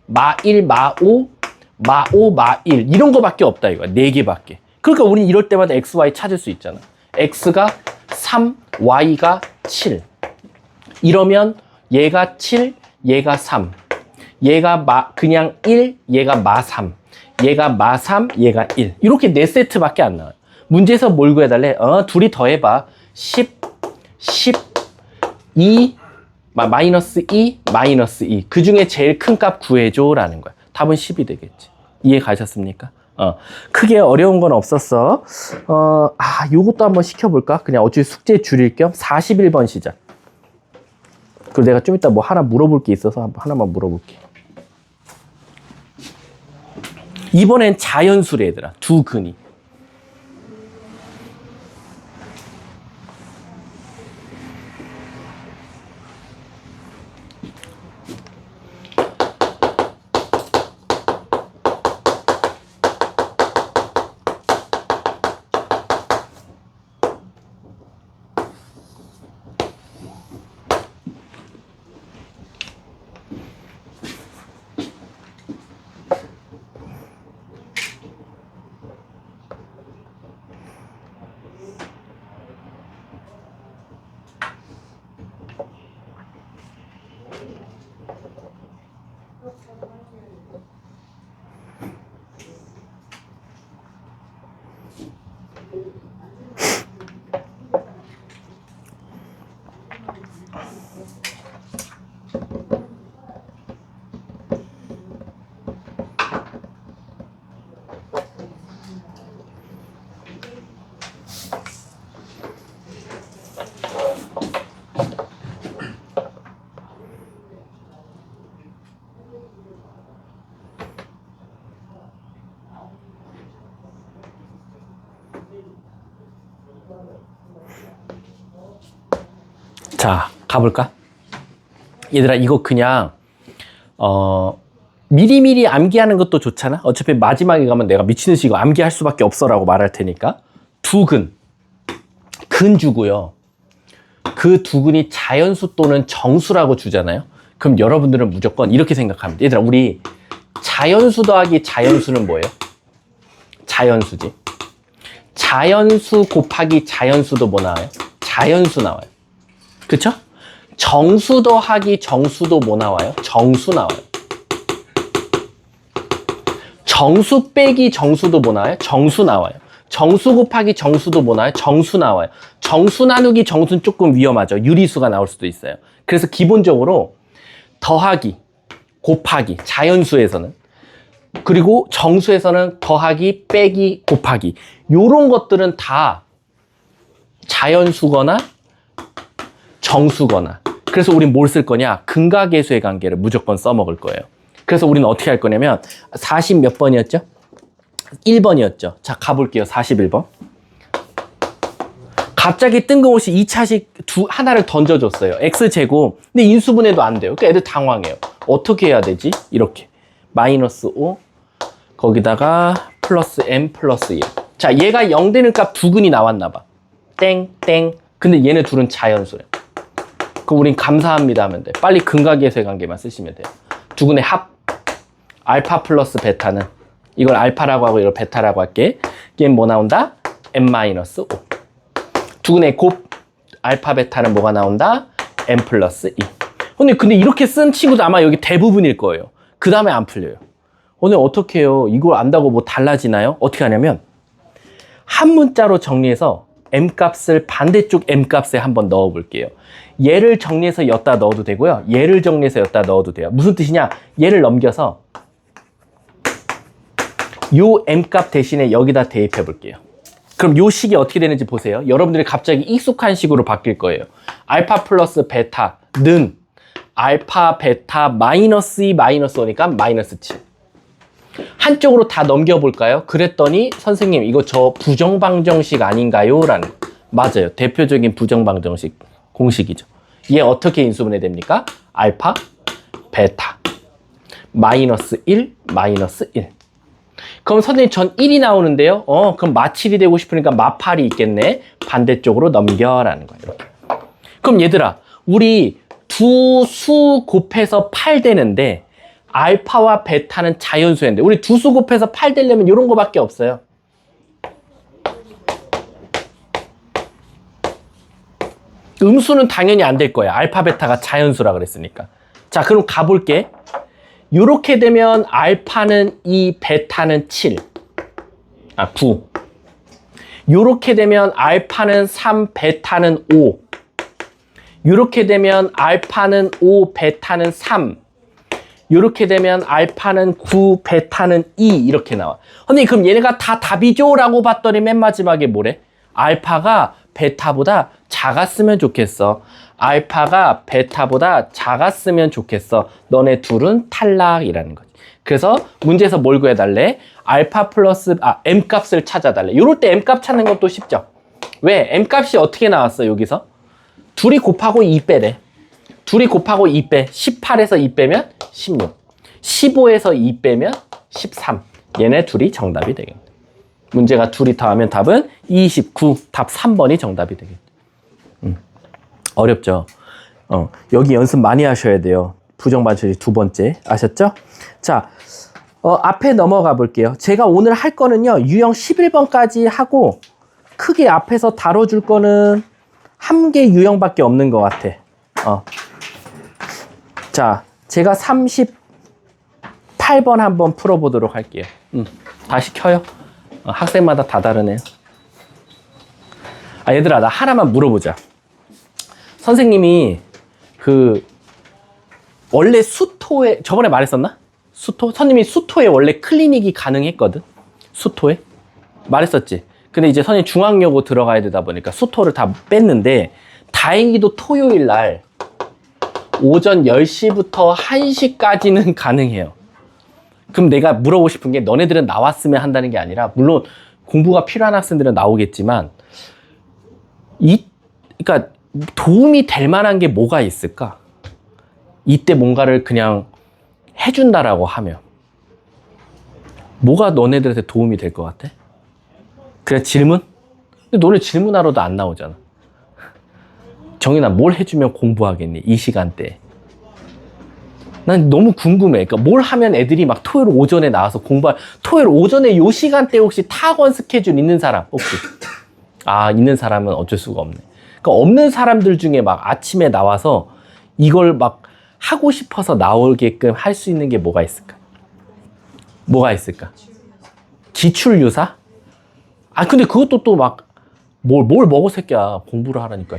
마 1, 마 5, 마 5, 마 1 이런 거밖에 없다 이거야. 4개밖에. 그러니까 우린 이럴 때마다 xy 찾을 수 있잖아. x가 3, y가 7 이러면 얘가 7, 얘가 3, 얘가 그냥 1, 얘가 마 3, 얘가 마 3, 얘가 1 이렇게 4세트밖에 안 나와요. 문제에서 뭘 구해달래? 둘이 더해봐. 10, 10, 2, 마이너스 2, 마이너스 2 그 중에 제일 큰 값 구해줘 라는 거야. 답은 10이 되겠지. 이해 가셨습니까? 크게 어려운 건 없었어. 요것도 한번 시켜볼까? 그냥 어차피 숙제 줄일 겸 41번 시작. 그리고 내가 좀 이따 뭐 하나 물어볼 게 있어서 하나만 물어볼게. 이번엔 자연수래 얘들아. 두 근이. 자, 가볼까? 얘들아, 이거 그냥 미리미리 암기하는 것도 좋잖아. 어차피 마지막에 가면 내가 미친듯이 이거 암기할 수밖에 없어라고 말할 테니까. 두 근, 근주고요. 그 두 근이 자연수 또는 정수라고 주잖아요. 그럼 여러분들은 무조건 이렇게 생각합니다. 얘들아, 우리 자연수 더하기 자연수는 뭐예요? 자연수지. 자연수 곱하기 자연수도 뭐 나와요? 자연수 나와요. 그쵸? 정수 더하기 정수도 뭐 나와요? 정수 나와요. 정수 빼기 정수도 뭐 나와요? 정수 나와요. 정수 곱하기 정수도 뭐 나와요? 정수 나와요. 정수 나누기 정수는 조금 위험하죠. 유리수가 나올 수도 있어요. 그래서 기본적으로 더하기, 곱하기, 자연수에서는, 그리고 정수에서는 더하기, 빼기, 곱하기 요런 것들은 다 자연수거나 정수거나. 그래서 우린 뭘 쓸 거냐? 근각계수의 관계를 무조건 써먹을 거예요. 그래서 우리는 어떻게 할 거냐면 40 몇 번이었죠? 1번이었죠. 자, 가볼게요. 41번. 갑자기 뜬금없이 2차식 하나를 던져줬어요. x제곱. 근데 인수분해도 안 돼요. 그러니까 애들 당황해요. 어떻게 해야 되지? 이렇게. 마이너스 5 거기다가 플러스 m 플러스 1. 자, 얘가 0 되는 값 두 근이 나왔나 봐. 땡, 땡. 근데 얘네 둘은 자연수예요. 그럼 우린 감사합니다 하면 돼. 빨리 근각계수의 관계만 쓰시면 돼요. 두 근의 합. 알파 플러스 베타는, 이걸 알파라고 하고 이걸 베타라고 할게. 얘는 뭐 나온다? m-5. 두 근의 곱. 알파 베타는 뭐가 나온다? m 플러스 2. 근데 이렇게 쓴 친구도 아마 여기 대부분일 거예요. 그 다음에 안 풀려요. 오늘 어떻게 해요? 이걸 안다고 뭐 달라지나요? 어떻게 하냐면 한 문자로 정리해서 m값을 반대쪽 m값에 한번 넣어 볼게요. 얘를 정리해서 여기다 넣어도 되고요. 얘를 정리해서 여기다 넣어도 돼요. 무슨 뜻이냐? 얘를 넘겨서 요 m값 대신에 여기다 대입해 볼게요. 그럼 요 식이 어떻게 되는지 보세요. 여러분들이 갑자기 익숙한 식으로 바뀔 거예요. 알파 플러스 베타는 알파 베타 마이너스 2 마이너스 5니까 마이너스 7. 한쪽으로 다 넘겨볼까요? 그랬더니 선생님 이거 저 부정방정식 아닌가요? 라는. 맞아요. 대표적인 부정방정식 공식이죠. 얘 어떻게 인수분해 됩니까? 알파 베타 마이너스 1 마이너스 1. 그럼 선생님 전 1이 나오는데요. 그럼 마7이 되고 싶으니까 마8이 있겠네. 반대쪽으로 넘겨라는 거예요. 이렇게. 그럼 얘들아, 우리 두 수 곱해서 8 되는데 알파와 베타는 자연수인데 우리 두 수 곱해서 8 되려면 이런 거밖에 없어요. 음수는 당연히 안 될 거야. 알파 베타가 자연수라 그랬으니까. 자, 그럼 가볼게. 요렇게 되면 알파는 2, 베타는 7. 9. 요렇게 되면 알파는 3, 베타는 5. 요렇게 되면 알파는 5, 베타는 3. 요렇게 되면 알파는 9, 베타는 2 이렇게 나와. 선생님 그럼 얘네가 다 답이죠? 라고 봤더니 맨 마지막에 뭐래? 알파가 베타보다 작았으면 좋겠어. 알파가 베타보다 작았으면 좋겠어. 너네 둘은 탈락이라는 거지. 그래서 문제에서 뭘 구해달래? 알파 플러스 M값을 찾아달래. 이럴 때 M값 찾는 것도 쉽죠. 왜? M값이 어떻게 나왔어 여기서? 둘이 곱하고 2 빼래. 둘이 곱하고 2 빼. 18에서 2 빼면 16. 15에서 2 빼면 13. 얘네 둘이 정답이 되겠네. 문제가 둘이 더하면 답은 29. 답 3번이 정답이 되겠네. 어렵죠? 여기 연습 많이 하셔야 돼요. 부정반전이 두 번째. 아셨죠? 자, 앞에 넘어가 볼게요. 제가 오늘 할 거는요. 유형 11번까지 하고 크게 앞에서 다뤄줄 거는 한 개 유형밖에 없는 것 같아. 자, 제가 38번 한번 풀어보도록 할게요. 다시 켜요. 학생마다 다 다르네요. 얘들아, 나 하나만 물어보자. 선생님이 원래 수토에 저번에 말했었나? 수토? 선생님이 수토에 원래 클리닉이 가능했거든. 수토에 말했었지. 근데 이제 선생님 중앙여고 들어가야 되다 보니까 수토를 다 뺐는데 다행히도 토요일 날 오전 10시부터 1시까지는 가능해요. 그럼 내가 물어보고 싶은 게 너네들은 나왔으면 한다는 게 아니라 물론 공부가 필요한 학생들은 나오겠지만 그러니까 도움이 될 만한 게 뭐가 있을까? 이때 뭔가를 그냥 해준다라고 하면 뭐가 너네들한테 도움이 될 것 같아? 그래, 질문? 근데 너네 질문하러도 안 나오잖아. 정인아, 뭘 해주면 공부하겠니? 이 시간대에. 난 너무 궁금해. 그러니까 뭘 하면 애들이 막 토요일 오전에 나와서 토요일 오전에 요 시간대에 혹시 타원 스케줄 있는 사람? 혹시? 있는 사람은 어쩔 수가 없네. 그러니까 없는 사람들 중에 막 아침에 나와서 이걸 막 하고 싶어서 나오게끔 할 수 있는 게 뭐가 있을까? 뭐가 있을까? 기출유사? 근데 그것도 또 막 뭘 먹어 새끼야. 공부를 하라니까.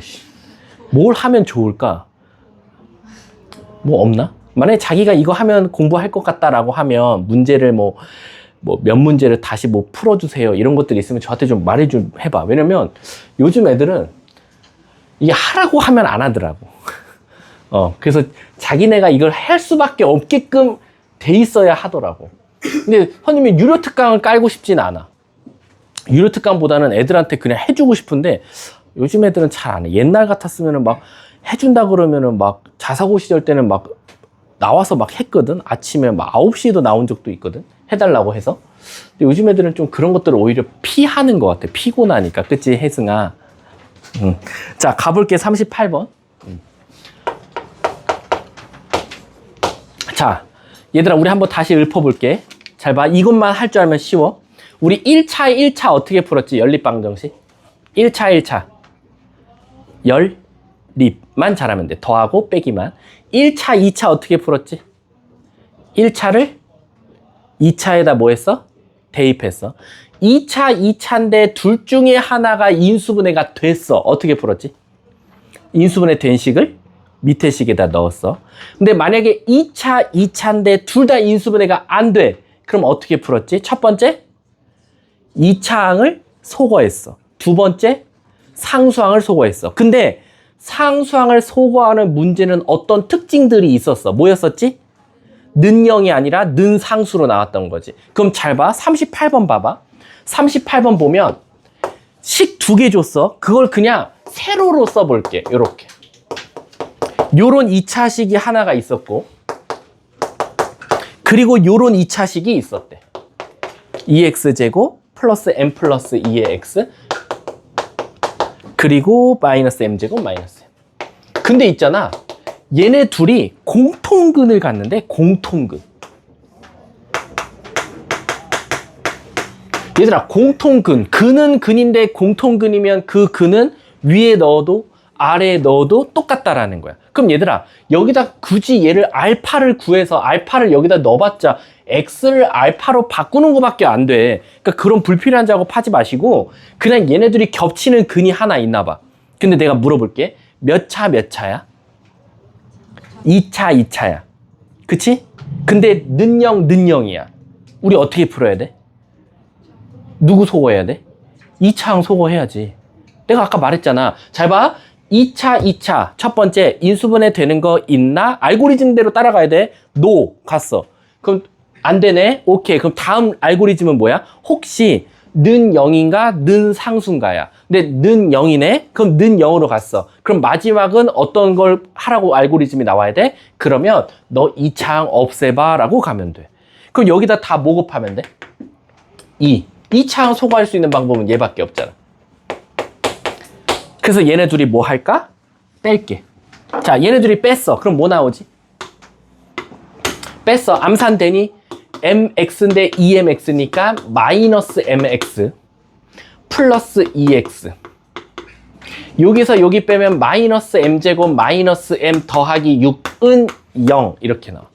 뭘 하면 좋을까? 뭐 없나? 만약에 자기가 이거 하면 공부할 것 같다라고 하면 문제를 몇 문제를 다시 풀어주세요. 이런 것들이 있으면 저한테 좀 말해 좀 해봐. 왜냐면 요즘 애들은 이게 하라고 하면 안 하더라고. 그래서 자기네가 이걸 할 수밖에 없게끔 돼 있어야 하더라고. 근데 선생님이 유료 특강을 깔고 싶진 않아. 유료 특강보다는 애들한테 그냥 해주고 싶은데 요즘 애들은 잘 안 해. 옛날 같았으면은 막 해준다 그러면은 막 자사고 시절 때는 막 나와서 막 했거든. 아침에 막 9시에도 나온 적도 있거든. 해달라고 해서. 근데 요즘 애들은 좀 그런 것들을 오히려 피하는 것 같아. 피곤하니까. 그치, 혜승아? 자, 가볼게. 38번. 자, 얘들아, 우리 한번 다시 읊어볼게. 잘 봐. 이것만 할 줄 알면 쉬워. 우리 1차 어떻게 풀었지? 연립방정식. 1차. 연립만 잘하면 돼. 더하고 빼기만. 1차, 2차 어떻게 풀었지? 1차를 2차에다 뭐 했어? 대입했어. 2차, 2차인데 둘 중에 하나가 인수분해가 됐어. 어떻게 풀었지? 인수분해 된 식을 밑에 식에다 넣었어. 근데 만약에 2차, 2차인데 둘 다 인수분해가 안 돼. 그럼 어떻게 풀었지? 첫 번째, 2차항을 소거했어. 두 번째, 상수항을 소거했어. 근데 상수항을 소거하는 문제는 어떤 특징들이 있었어. 뭐였었지? 는영이 아니라 는상수로 나왔던 거지. 그럼 잘 봐. 38번 봐봐. 38번 보면 식 두 개 줬어. 그걸 그냥 세로로 써볼게. 요렇게. 요런 2차식이 하나가 있었고, 그리고 요런 2차식이 있었대. 2x제곱 플러스 m 플러스 2의 x, 그리고 마이너스 m제곱 마이너스 m. 근데 있잖아, 얘네 둘이 공통근을 갖는데, 공통근. 얘들아, 공통근. 근은 근인데 공통근이면 그 근은 위에 넣어도 아래에 넣어도 똑같다라는 거야. 그럼 얘들아, 여기다 굳이 얘를 알파를 구해서 알파를 여기다 넣어봤자 x를 알파로 바꾸는 것밖에 안 돼. 그러니까 그런 불필요한 작업 하지 마시고 그냥 얘네들이 겹치는 근이 하나 있나 봐. 근데 내가 물어볼게. 몇 차 몇 차야? 2차 2차야. 그치? 근데 는영이야. 우리 어떻게 풀어야 돼? 누구 소거해야 돼? 2차항 소거해야지. 내가 아까 말했잖아. 잘 봐. 2차. 첫 번째, 인수분해 되는 거 있나? 알고리즘대로 따라가야 돼. No. 갔어. 그럼 안 되네. 오케이. 그럼 다음 알고리즘은 뭐야? 혹시 는 0인가? 는 상수인가야. 근데 는 0이네? 그럼 는 0으로 갔어. 그럼 마지막은 어떤 걸 하라고 알고리즘이 나와야 돼? 그러면 너 2차항 없애봐 라고 가면 돼. 그럼 여기다 다 뭐 곱하면 돼? 2차항 소거할 수 있는 방법은 얘밖에 없잖아. 그래서 얘네 둘이 뭐 할까? 뺄게. 자, 얘네 둘이 뺐어. 그럼 뭐 나오지? 뺐어. 암산되니? mx인데 2mx니까 마이너스 mx 플러스 2x. 여기서 여기 빼면 마이너스 m제곱 마이너스 m 더하기 6은 0 이렇게 나와.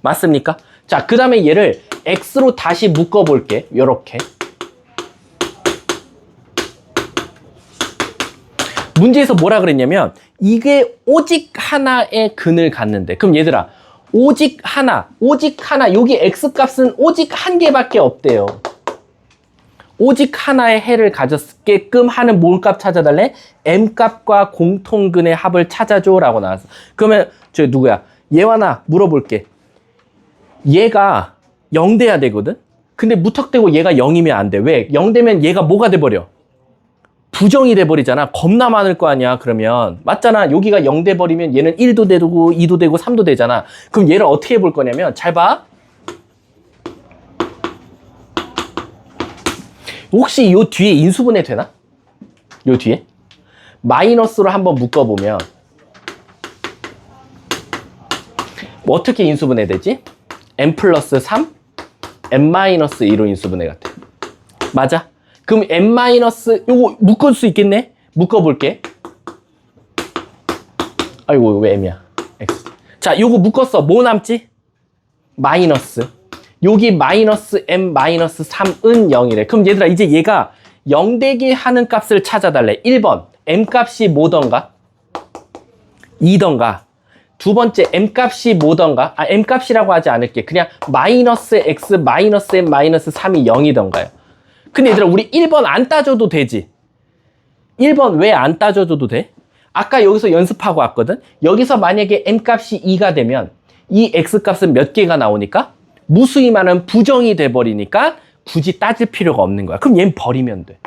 맞습니까? 자, 그 다음에 얘를 x로 다시 묶어볼게. 요렇게. 문제에서 뭐라 그랬냐면 이게 오직 하나의 근을 갖는데, 그럼 얘들아, 오직 하나, 여기 x값은 오직 한 개밖에 없대요. 오직 하나의 해를 가졌게끔 하는 뭘 값 찾아달래? m값과 공통근의 합을 찾아줘 라고 나왔어. 그러면 저 누구야? 얘와 나 물어볼게. 얘가 0 돼야 되거든? 근데 무턱대고 얘가 0이면 안 돼. 왜? 0 되면 얘가 뭐가 돼버려? 부정이 돼버리잖아. 겁나 많을 거 아니야. 그러면 맞잖아. 여기가 0 돼버리면 얘는 1도 되고 2도 되고 3도 되잖아. 그럼 얘를 어떻게 해볼 거냐면 잘 봐. 혹시 요 뒤에 인수분해 되나? 요 뒤에? 마이너스로 한번 묶어보면 뭐 어떻게 인수분해 되지? m 플러스 3, m 마이너스 2로 인수분해 같아. 맞아? 그럼 m 마이너스 요거 묶을 수 있겠네? 묶어볼게. 아이고 왜 m이야? x. 자, 요거 묶었어. 뭐 남지? 마이너스. 여기 마이너스 m 마이너스 3은 0이래. 그럼 얘들아, 이제 얘가 0 되게 하는 값을 찾아달래. 1번 m 값이 뭐던가? 2던가. 두 번째 m 값이 뭐던가? m 값이라고 하지 않을게. 그냥 마이너스 x 마이너스 m 마이너스 3이 0이던가요. 근데 얘들아, 우리 1번 안 따져도 되지. 1번 왜 안 따져줘도 돼? 아까 여기서 연습하고 왔거든. 여기서 만약에 m 값이 2가 되면 이 x 값은 몇 개가 나오니까? 무수히많은 부정이 돼버리니까 굳이 따질 필요가 없는 거야. 그럼 얘는 버리면 돼.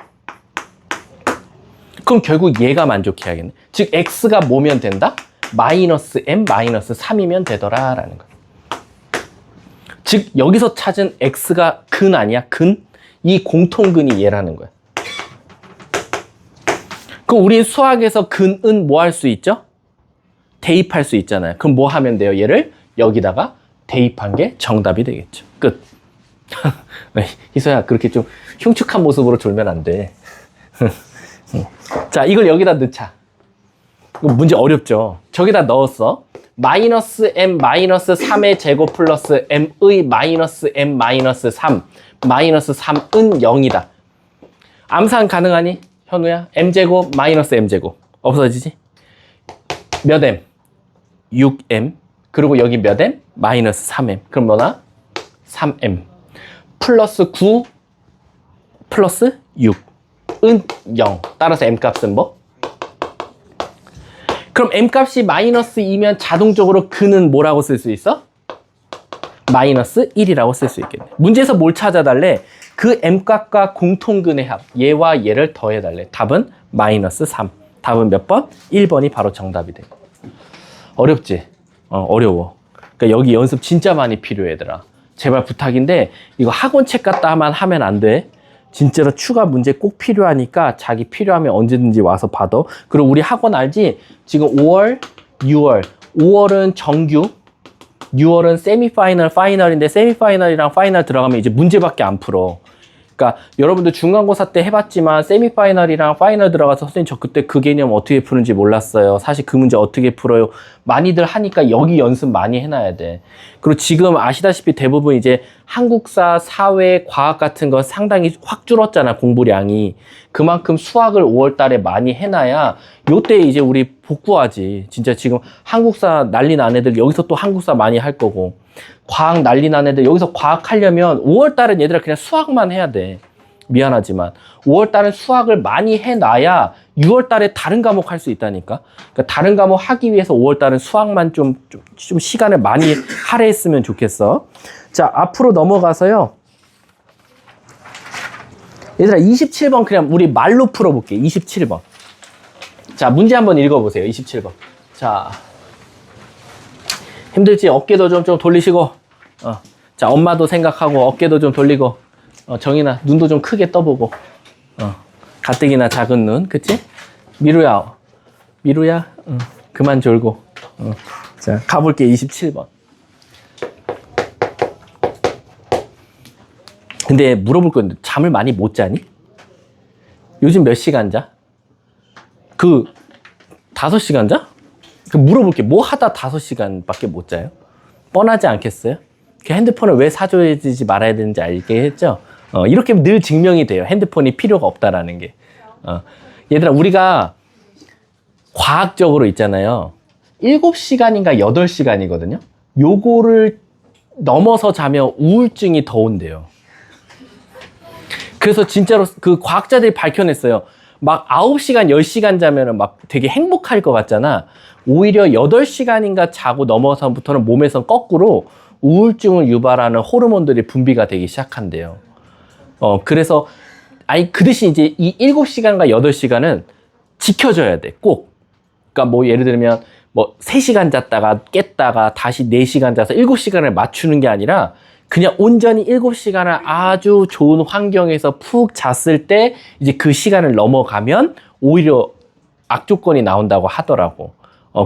그럼 결국 얘가 만족해야겠네. 즉 x가 뭐면 된다? 마이너스 m 마이너스 3이면 되더라 라는 거야. 즉 여기서 찾은 x가 근 아니야? 근? 이 공통근이 얘라는 거야. 그럼 우리 수학에서 근은 뭐 할 수 있죠? 대입할 수 있잖아요. 그럼 뭐 하면 돼요? 얘를 여기다가 대입한 게 정답이 되겠죠. 끝. 희소야, 그렇게 좀 흉측한 모습으로 졸면 안 돼. 자, 이걸 여기다 넣자. 이거 문제 어렵죠? 저기다 넣었어. 마이너스 m 마이너스 3의 제곱 플러스 m의 마이너스 m 마이너스 3 마이너스 3은 0이다. 암산 가능하니? 현우야? m제곱 마이너스 m제곱 없어지지? 몇 m? 6m. 그리고 여기 몇 m? 마이너스 3m. 그럼 뭐나? 3m. 플러스 9 플러스 6. 은 0. 따라서 m값은 뭐? 그럼 m값이 마이너스 2면 자동적으로 그는 뭐라고 쓸 수 있어? 마이너스 1이라고 쓸 수 있겠네. 문제에서 뭘 찾아달래? 그 m값과 공통근의 합, 얘와 얘를 더해달래. 답은 마이너스 3. 답은 몇 번? 1번이 바로 정답이 돼. 어렵지? 어려워. 그러니까 여기 연습 진짜 많이 필요해, 얘들아. 제발 부탁인데 이거 학원책 갖다만 하면 안 돼. 진짜로 추가 문제 꼭 필요하니까 자기 필요하면 언제든지 와서 받아. 그리고 우리 학원 알지? 지금 5월, 6월. 5월은 정규, 6월은 세미파이널, 파이널인데 세미파이널이랑 파이널 들어가면 이제 문제밖에 안 풀어. 그러니까 여러분들 중간고사 때 해봤지만 세미파이널이랑 파이널 들어가서 선생님 저 그때 그 개념 어떻게 푸는지 몰랐어요. 사실 그 문제 어떻게 풀어요. 많이들 하니까 여기 연습 많이 해놔야 돼. 그리고 지금 아시다시피 대부분 이제 한국사, 사회, 과학 같은 거 상당히 확 줄었잖아, 공부량이. 그만큼 수학을 5월 달에 많이 해놔야 요때 이제 우리 복구하지. 진짜 지금 한국사 난리 난 애들 여기서 또 한국사 많이 할 거고, 과학 난리 난 애들 여기서 과학 하려면 5월 달은 얘들아 그냥 수학만 해야 돼. 미안하지만 5월 달은 수학을 많이 해놔야 6월 달에 다른 과목 할 수 있다니까. 그러니까 다른 과목 하기 위해서 5월 달은 수학만 좀 시간을 많이 할애했으면 좋겠어. 자, 앞으로 넘어가서요. 얘들아 27번 그냥 우리 말로 풀어볼게. 27번. 자, 문제 한번 읽어보세요. 27번. 자, 힘들지? 어깨도 좀 돌리시고, 자, 엄마도 생각하고 어깨도 좀 돌리고, 정인아 눈도 좀 크게 떠보고, 가뜩이나 작은 눈, 그치? 미루야, 그만 졸고. 자, 가볼게. 27번. 근데 물어볼 건데 잠을 많이 못 자니? 요즘 몇 시간 자? 5시간 자? 물어볼게. 뭐 하다 5시간밖에 못 자요? 뻔하지 않겠어요? 그 핸드폰을 왜 사줘야지 말아야 되는지 알겠죠? 이렇게 늘 증명이 돼요. 핸드폰이 필요가 없다라는 게. 얘들아, 우리가 과학적으로 있잖아요. 7시간인가 8시간이거든요. 요거를 넘어서 자면 우울증이 더 온대요. 그래서 진짜로 그 과학자들이 밝혀냈어요. 막 9시간, 10시간 자면은 막 되게 행복할 것 같잖아. 오히려 8시간인가 자고 넘어서부터는 몸에서 거꾸로 우울증을 유발하는 호르몬들이 분비가 되기 시작한대요. 그래서, 그 대신 이제 이 7시간과 8시간은 지켜줘야 돼, 꼭. 그러니까 뭐 예를 들면, 3시간 잤다가 깼다가 다시 4시간 자서 7시간을 맞추는 게 아니라 그냥 온전히 7시간을 아주 좋은 환경에서 푹 잤을 때 이제 그 시간을 넘어가면 오히려 악조건이 나온다고 하더라고.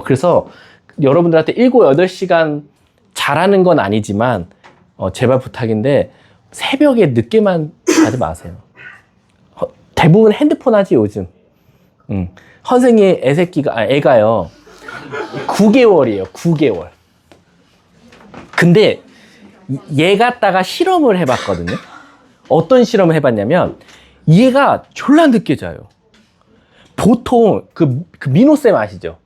그래서 여러분들한테 7, 8시간 자라는 건 아니지만 제발 부탁인데 새벽에 늦게만 자지 마세요. 대부분 핸드폰 하지 요즘. 선생님 애가요 9개월이에요. 9개월. 근데 얘 갖다가 실험을 해봤거든요. 어떤 실험을 해봤냐면 얘가 졸라 늦게 자요. 보통 그 민호쌤 아시죠?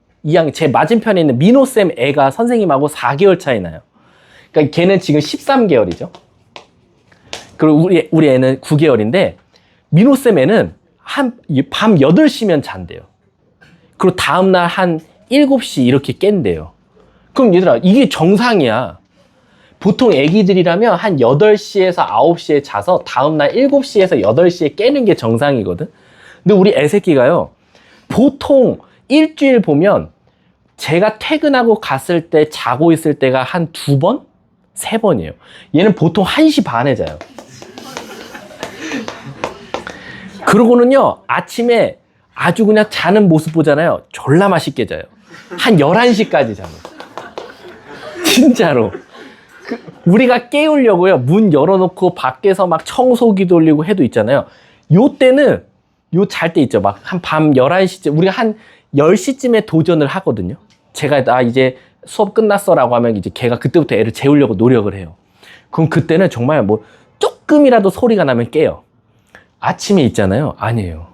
제 맞은편에 있는 민호쌤 애가 선생님하고 4개월 차이 나요. 그러니까 걔는 지금 13개월이죠. 그리고 우리 애는 9개월인데 민호쌤 애는 밤 8시면 잔대요. 그리고 다음날 한 7시 이렇게 깬대요. 그럼 얘들아 이게 정상이야. 보통 애기들이라면 한 8시에서 9시에 자서 다음날 7시에서 8시에 깨는 게 정상이거든. 근데 우리 애새끼가요. 보통 일주일 보면 제가 퇴근하고 갔을 때 자고 있을 때가 한 2번? 3번이에요. 얘는 보통 1시 반에 자요. 그러고는요. 아침에 아주 그냥 자는 모습 보잖아요. 졸라 맛있게 자요. 한 11시까지 자요. 진짜로. 우리가 깨우려고요. 문 열어놓고 밖에서 막 청소기 돌리고 해도 있잖아요. 요 때는 잘 때 있죠. 막 한 밤 11시쯤 우리가 한 10시쯤에 도전을 하거든요. 제가 나 이제 수업 끝났어 라고 하면 이제 걔가 그때부터 애를 재우려고 노력을 해요. 그럼 그때는 정말 뭐 조금이라도 소리가 나면 깨요. 아침에 있잖아요. 아니에요.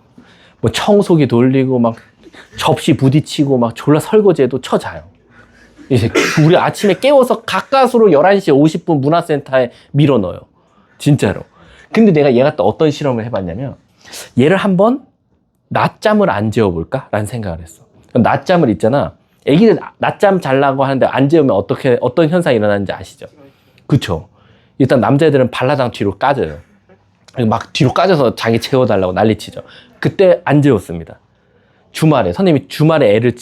뭐 청소기 돌리고 막 접시 부딪히고 막 졸라 설거지해도 쳐자요. 이제 우리 아침에 깨워서 가까스로 11시 50분 문화센터에 밀어넣어요. 진짜로. 근데 내가 얘가 또 어떤 실험을 해봤냐면 얘를 한번 낮잠을 안 재워볼까? 라는 생각을 했어. 낮잠을 있잖아. 애기들 낮잠 잘라고 하는데 안 재우면 어떤 현상이 일어나는지 아시죠? 그쵸? 일단 남자애들은 발라당 뒤로 까져요. 막 뒤로 까져서 자기 재워달라고 난리치죠. 그때 안 재웠습니다. 주말에 선생님이 주말에 애를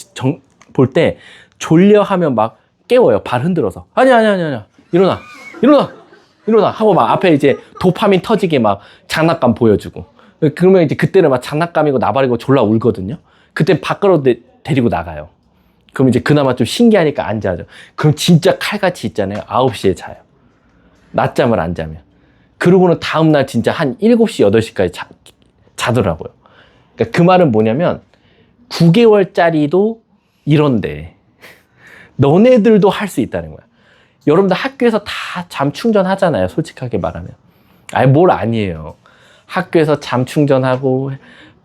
볼 때 졸려 하면 막 깨워요. 발 흔들어서. 아니야. 일어나 하고 막 앞에 이제 도파민 터지게 막 장난감 보여주고. 그러면 이제 그때는 막 장난감이고 나발이고 졸라 울거든요. 그때 밖으로 데리고 나가요. 그럼 이제 그나마 좀 신기하니까 안 자죠. 그럼 진짜 칼같이 있잖아요. 9시에 자요. 낮잠을 안 자면. 그러고는 다음날 진짜 한 7시, 8시까지 자더라고요. 그러니까 그 말은 뭐냐면 9개월짜리도 이런데 너네들도 할 수 있다는 거야. 여러분들 학교에서 다 잠 충전하잖아요. 솔직하게 말하면. 아니 뭘 아니에요. 학교에서 잠 충전하고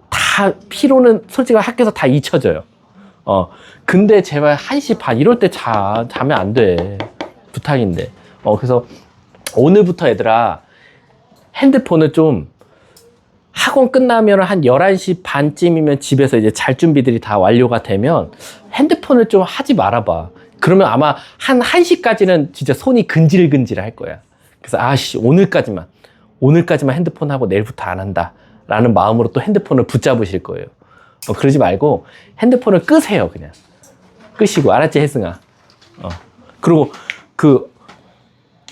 다 피로는 솔직히 학교에서 다 잊혀져요. 근데 제발 1시 반 이럴 때 자면 안 돼. 부탁인데. 그래서 오늘부터 얘들아 핸드폰을 좀 학원 끝나면 한 11시 반쯤이면 집에서 이제 잘 준비들이 다 완료가 되면 핸드폰을 좀 하지 말아봐. 그러면 아마 한 1시까지는 진짜 손이 근질근질 할 거야. 그래서 오늘까지만 핸드폰 하고 내일부터 안 한다 라는 마음으로 또 핸드폰을 붙잡으실 거예요. 그러지 말고 핸드폰을 끄세요. 그냥 끄시고. 알았지 혜승아? 그리고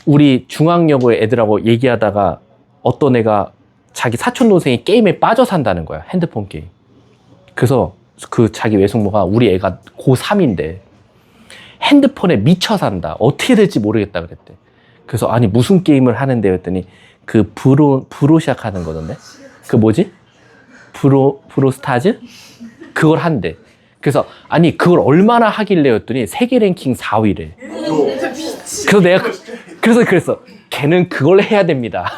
우리 중앙여고 애들하고 얘기하다가 어떤 애가 자기 사촌 동생이 게임에 빠져 산다는 거야. 핸드폰 게임. 그래서 그 자기 외숙모가 우리 애가 고3인데 핸드폰에 미쳐 산다. 어떻게 될지 모르겠다 그랬대. 그래서 아니 무슨 게임을 하는데 했더니 그 브로샥 하는 거던데. 그 뭐지? 브로스타즈? 그걸 한대. 그래서 아니 그걸 얼마나 하길래 했더니 세계 랭킹 4위래. 그래서 내가 그래서 걔는 그걸 해야 됩니다.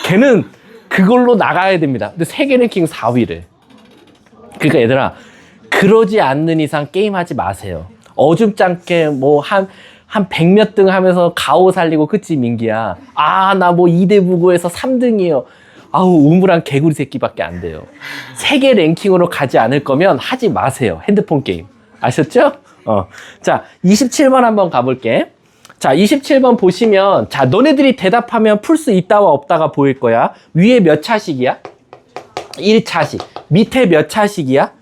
걔는 그걸로 나가야 됩니다. 근데 세계 랭킹 4위래. 그러니까 얘들아 그러지 않는 이상 게임하지 마세요. 어줍잖게 뭐 한 100몇 등 하면서 가오 살리고 그치 민기야. 나 뭐 2대 부고에서 3등이에요. 아우 우물한 개구리 새끼밖에 안 돼요. 세계 랭킹으로 가지 않을 거면 하지 마세요. 핸드폰 게임. 아셨죠? 자 27번 한번 가볼게. 자 27번 보시면 자 너네들이 대답하면 풀 수 있다와 없다가 보일 거야. 위에 몇 차식이야? 1차식. 밑에 몇 차식이야?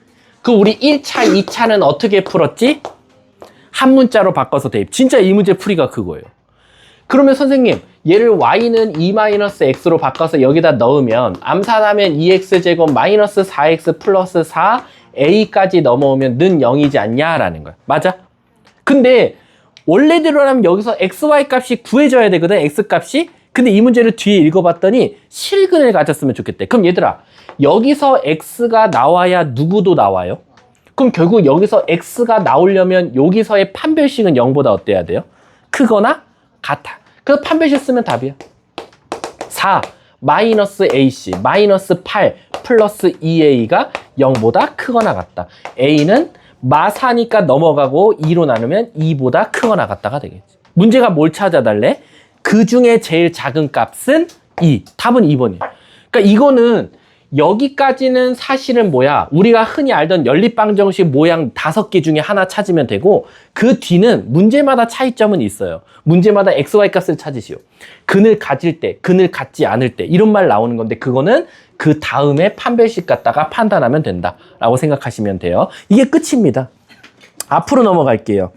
그 우리 1차, 2차는 어떻게 풀었지? 한 문자로 바꿔서 대입. 진짜 이 문제 풀이가 그거예요. 그러면 선생님 얘를 y는 2-x로 바꿔서 여기다 넣으면 암산하면 2x제곱 마이너스 4x 플러스 4 a까지 넘어오면 는 0이지 않냐 라는 거야. 맞아? 근데 원래대로라면 여기서 xy 값이 구해져야 되거든. x 값이. 근데 이 문제를 뒤에 읽어봤더니 실근을 가졌으면 좋겠대. 그럼 얘들아 여기서 x가 나와야 누구도 나와요? 그럼 결국 여기서 x가 나오려면 여기서의 판별식은 0보다 어때야 돼요? 크거나 같아. 그래서 판별식 쓰면 답이야. 4 마이너스 ac 마이너스 8 플러스 2a가 0보다 크거나 같다. a는 마사니까 넘어가고 2로 나누면 2보다 크거나 같다가 되겠지. 문제가 뭘 찾아달래? 그 중에 제일 작은 값은 2. 답은 2번이에요. 그러니까 이거는 여기까지는 사실은 뭐야? 우리가 흔히 알던 연립방정식 모양 5개 중에 하나 찾으면 되고 그 뒤는 문제마다 차이점은 있어요. 문제마다 xy 값을 찾으시오. 근을 가질 때, 근을 갖지 않을 때 이런 말 나오는 건데 그거는 그 다음에 판별식 갖다가 판단하면 된다라고 생각하시면 돼요. 이게 끝입니다. 앞으로 넘어갈게요.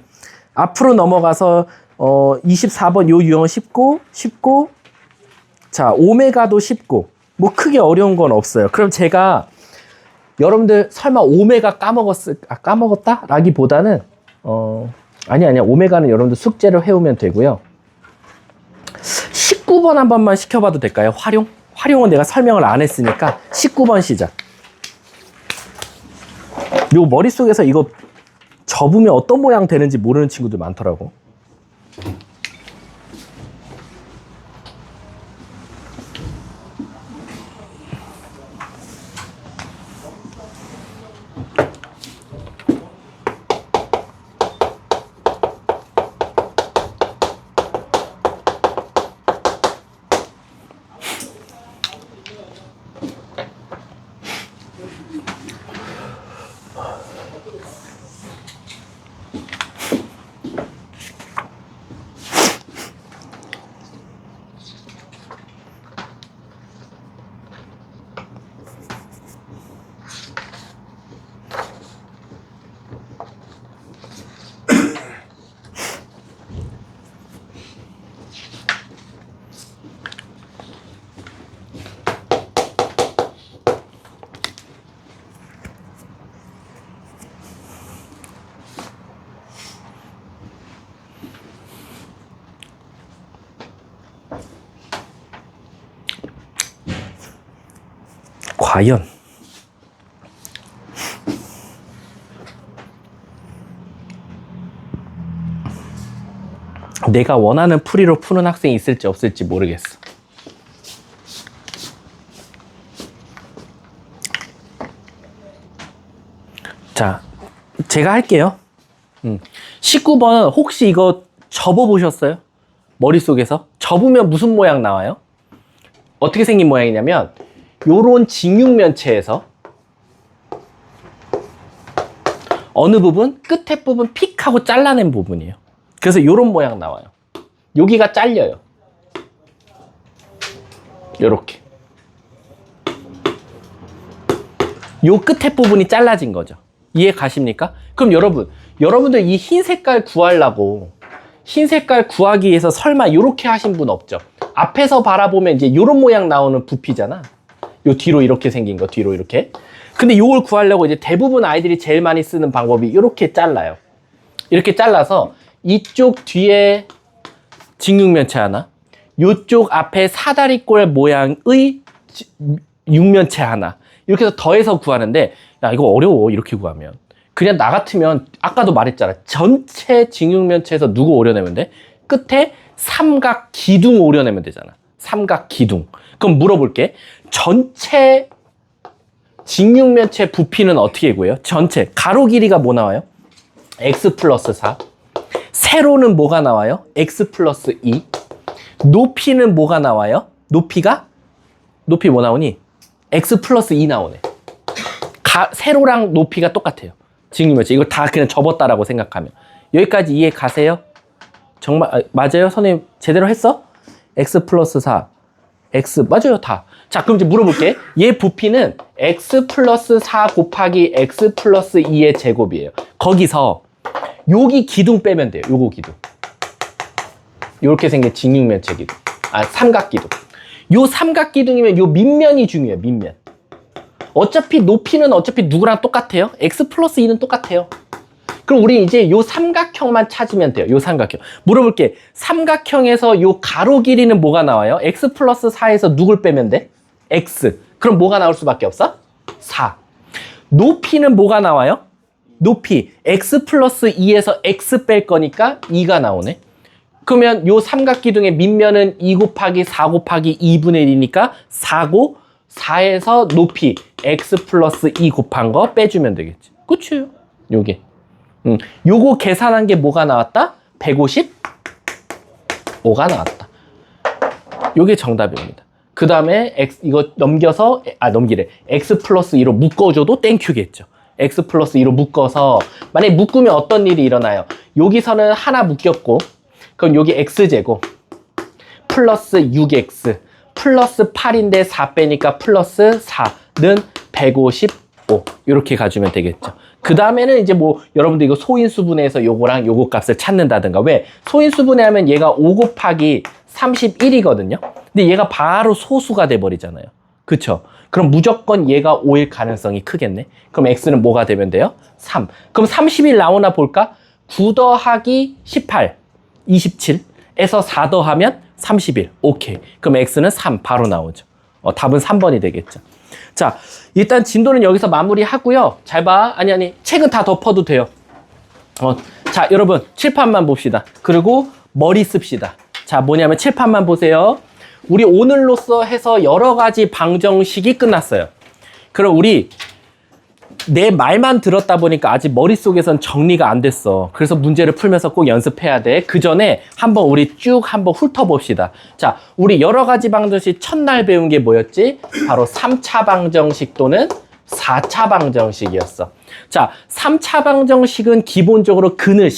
앞으로 넘어가서 24번 요 유형은 쉽고 자 오메가도 쉽고 뭐 크게 어려운 건 없어요. 그럼 제가 여러분들 설마 오메가 까먹었다? 라기보다는 아니야 오메가는 여러분들 숙제를 해오면 되고요. 19번 한 번만 시켜봐도 될까요? 활용은 내가 설명을 안 했으니까 19번 시작. 요 머릿속에서 이거 접으면 어떤 모양 되는지 모르는 친구들 많더라고. 과연 내가 원하는 풀이로 푸는 학생이 있을지 없을지 모르겠어. 자, 제가 할게요. 19번 혹시 이거 접어보셨어요? 머릿속에서? 접으면 무슨 모양 나와요? 어떻게 생긴 모양이냐면 요런 직육면체에서 어느 부분? 끝에 부분 픽 하고 잘라낸 부분이에요. 그래서 요런 모양 나와요. 여기가 잘려요. 요렇게. 요 끝에 부분이 잘라진 거죠. 이해 가십니까? 그럼 여러분들 이 흰 색깔 구하려고 흰 색깔 구하기 위해서 설마 요렇게 하신 분 없죠? 앞에서 바라보면 이제 요런 모양 나오는 부피잖아. 요 뒤로 이렇게 생긴 거, 뒤로 이렇게. 근데 요걸 구하려고 이제 대부분 아이들이 제일 많이 쓰는 방법이 요렇게 잘라요. 이렇게 잘라서 이쪽 뒤에 직육면체 하나, 요쪽 앞에 사다리꼴 모양의 육면체 하나, 이렇게 해서 더해서 구하는데, 야, 이거 어려워, 이렇게 구하면. 그냥 나 같으면, 아까도 말했잖아. 전체 직육면체에서 누구 오려내면 돼? 끝에 삼각 기둥 오려내면 되잖아. 삼각 기둥. 그럼 물어볼게. 전체 직육면체 부피는 어떻게 구해요? 전체. 가로 길이가 뭐 나와요? x 플러스 4. 세로는 뭐가 나와요? x 플러스 2. 높이는 뭐가 나와요? 높이 뭐 나오니? x 플러스 2 나오네. 세로랑 높이가 똑같아요. 직육면체. 이거 다 그냥 접었다라고 생각하면. 여기까지 이해 가세요? 정말 맞아요? 선생님 제대로 했어? x 플러스 4. x 맞아요 다. 자 그럼 이제 물어볼게. 얘 부피는 x 플러스 4 곱하기 x 플러스 2의 제곱이에요. 거기서 여기 기둥 빼면 돼요. 요거 기둥. 요렇게 생긴 직육면체 기둥. 삼각 기둥. 요 삼각 기둥이면 요 밑면이 중요해요. 밑면. 어차피 높이는 어차피 누구랑 똑같아요? x 플러스 2는 똑같아요. 그럼 우리 이제 요 삼각형만 찾으면 돼요. 요 삼각형. 물어볼게. 삼각형에서 요 가로 길이는 뭐가 나와요? x 플러스 4에서 누굴 빼면 돼? x. 그럼 뭐가 나올 수밖에 없어? 4. 높이는 뭐가 나와요? 높이. x 플러스 2에서 x 뺄 거니까 2가 나오네. 그러면 요 삼각기둥의 밑면은 2 곱하기 4 곱하기 2분의 1이니까 4고 4에서 높이 x 플러스 2 곱한 거 빼주면 되겠지. 그치요? 요게. 요거 계산한 게 뭐가 나왔다? 155가 나왔다. 요게 정답입니다. 그 다음에 이거 넘겨서 넘기래. x 플러스 2로 묶어줘도 땡큐겠죠. x 플러스 2로 묶어서 만약에 묶으면 어떤 일이 일어나요? 여기서는 하나 묶였고 그럼 여기 x제곱 플러스 6x 플러스 8인데 4 빼니까 플러스 4는 155 이렇게 가주면 되겠죠. 그 다음에는 이제 뭐 여러분들 이거 소인수분해에서 요거랑 요거 값을 찾는다든가. 왜? 소인수분해하면 얘가 5 곱하기 31이거든요. 근데 얘가 바로 소수가 돼버리잖아요. 그쵸? 그럼 무조건 얘가 5일 가능성이 크겠네. 그럼 x는 뭐가 되면 돼요? 3. 그럼 30일 나오나 볼까? 9 더하기 18 27에서 4 더하면 31. 오케이. 그럼 x는 3 바로 나오죠. 답은 3번이 되겠죠. 자, 일단 진도는 여기서 마무리하고요. 잘 봐. 아니 책은 다 덮어도 돼요. 자, 여러분 칠판만 봅시다. 그리고 머리 씁시다. 자, 뭐냐면 칠판만 보세요. 우리 오늘로써 해서 여러 가지 방정식이 끝났어요. 그럼 우리 내 말만 들었다 보니까 아직 머릿속에선 정리가 안 됐어. 그래서 문제를 풀면서 꼭 연습해야 돼. 그 전에 한번 우리 쭉 한번 훑어봅시다. 자, 우리 여러 가지 방정식 첫날 배운 게 뭐였지? 바로 3차 방정식 또는 4차 방정식이었어. 자, 3차 방정식은 기본적으로 근을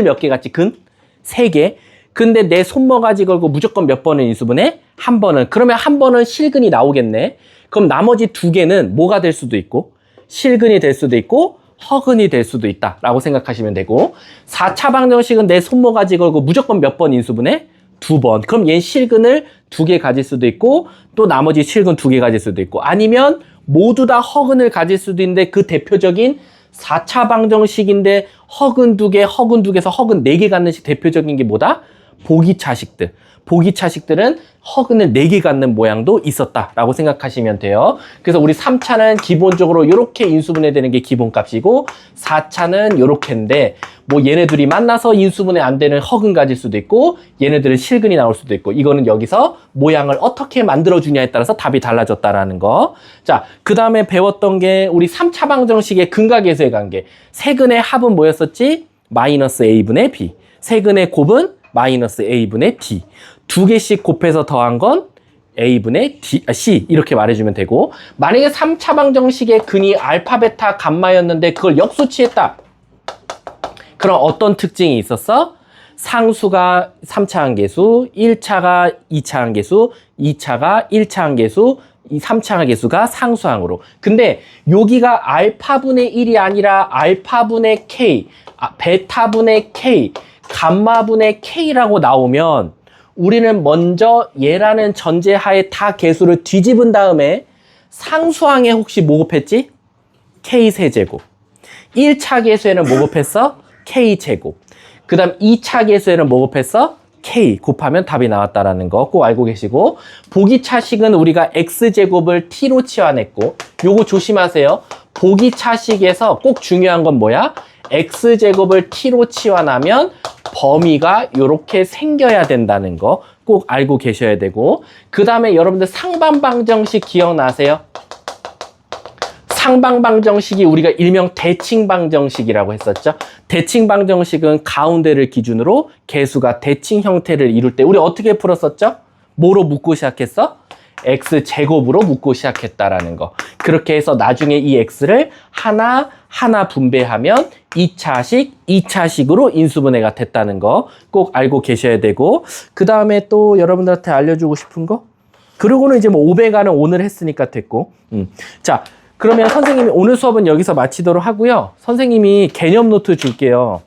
몇 개 같지? 근? 3개. 근데 내 손모가지 걸고 무조건 몇 번을 인수분해? 한 번은. 그러면 한 번은 실근이 나오겠네. 그럼 나머지 2개는 뭐가 될 수도 있고 실근이 될 수도 있고 허근이 될 수도 있다 라고 생각하시면 되고 4차 방정식은 내 손모가지 걸고 무조건 몇 번 인수분해? 2번. 그럼 얘는 실근을 2개 가질 수도 있고 또 나머지 실근 2개 가질 수도 있고 아니면 모두 다 허근을 가질 수도 있는데 그 대표적인 4차 방정식인데 허근 2개, 허근 2개에서 허근 4개 갖는 식 대표적인 게 뭐다? 보기차식들. 보기차식들은 허근을 4개 갖는 모양도 있었다라고 생각하시면 돼요. 그래서 우리 3차는 기본적으로 이렇게 인수분해되는 게 기본값이고 4차는 이렇게인데 뭐 얘네들이 만나서 인수분해 안 되는 허근 가질 수도 있고 얘네들은 실근이 나올 수도 있고 이거는 여기서 모양을 어떻게 만들어주냐에 따라서 답이 달라졌다라는 거. 자, 그 다음에 배웠던 게 우리 3차 방정식의 근과 계수의 관계. 세근의 합은 뭐였었지? 마이너스 a분의 b. 세근의 곱은 마이너스 a분의 d. 2개씩 곱해서 더한 건 a분의 c 이렇게 말해주면 되고 만약에 3차 방정식의 근이 알파, 베타, 감마였는데 그걸 역수치했다. 그럼 어떤 특징이 있었어? 상수가 3차 한계수, 1차가 2차 한계수, 2차가 1차 한계수, 3차 한계수가 상수항으로. 근데 여기가 알파분의 1이 아니라 알파분의 k, 베타분의 k, 감마분의 k라고 나오면 우리는 먼저 얘라는 전제하에 다 개수를 뒤집은 다음에 상수항에 혹시 뭐 곱했지? k세제곱. 1차 계수에는 뭐 곱했어? k제곱. 그 다음 2차 계수에는 뭐 곱했어? k 곱하면 답이 나왔다라는 거 꼭 알고 계시고 보기차식은 우리가 x제곱을 t로 치환했고 요거 조심하세요. 보기차식에서 꼭 중요한 건 뭐야? x제곱을 t로 치환하면 범위가 이렇게 생겨야 된다는 거 꼭 알고 계셔야 되고 그 다음에 여러분들 상반방정식 기억나세요? 상반방정식이 우리가 일명 대칭방정식이라고 했었죠. 대칭방정식은 가운데를 기준으로 개수가 대칭 형태를 이룰 때 우리 어떻게 풀었었죠? 뭐로 묶고 시작했어? x제곱으로 묶고 시작했다라는 거. 그렇게 해서 나중에 이 x를 하나 분배하면 2차식으로 인수분해가 됐다는 거 꼭 알고 계셔야 되고 그 다음에 또 여러분들한테 알려주고 싶은 거? 그리고는 이제 뭐 500안은 오늘 했으니까 됐고 자 그러면 선생님이 오늘 수업은 여기서 마치도록 하고요. 선생님이 개념 노트 줄게요.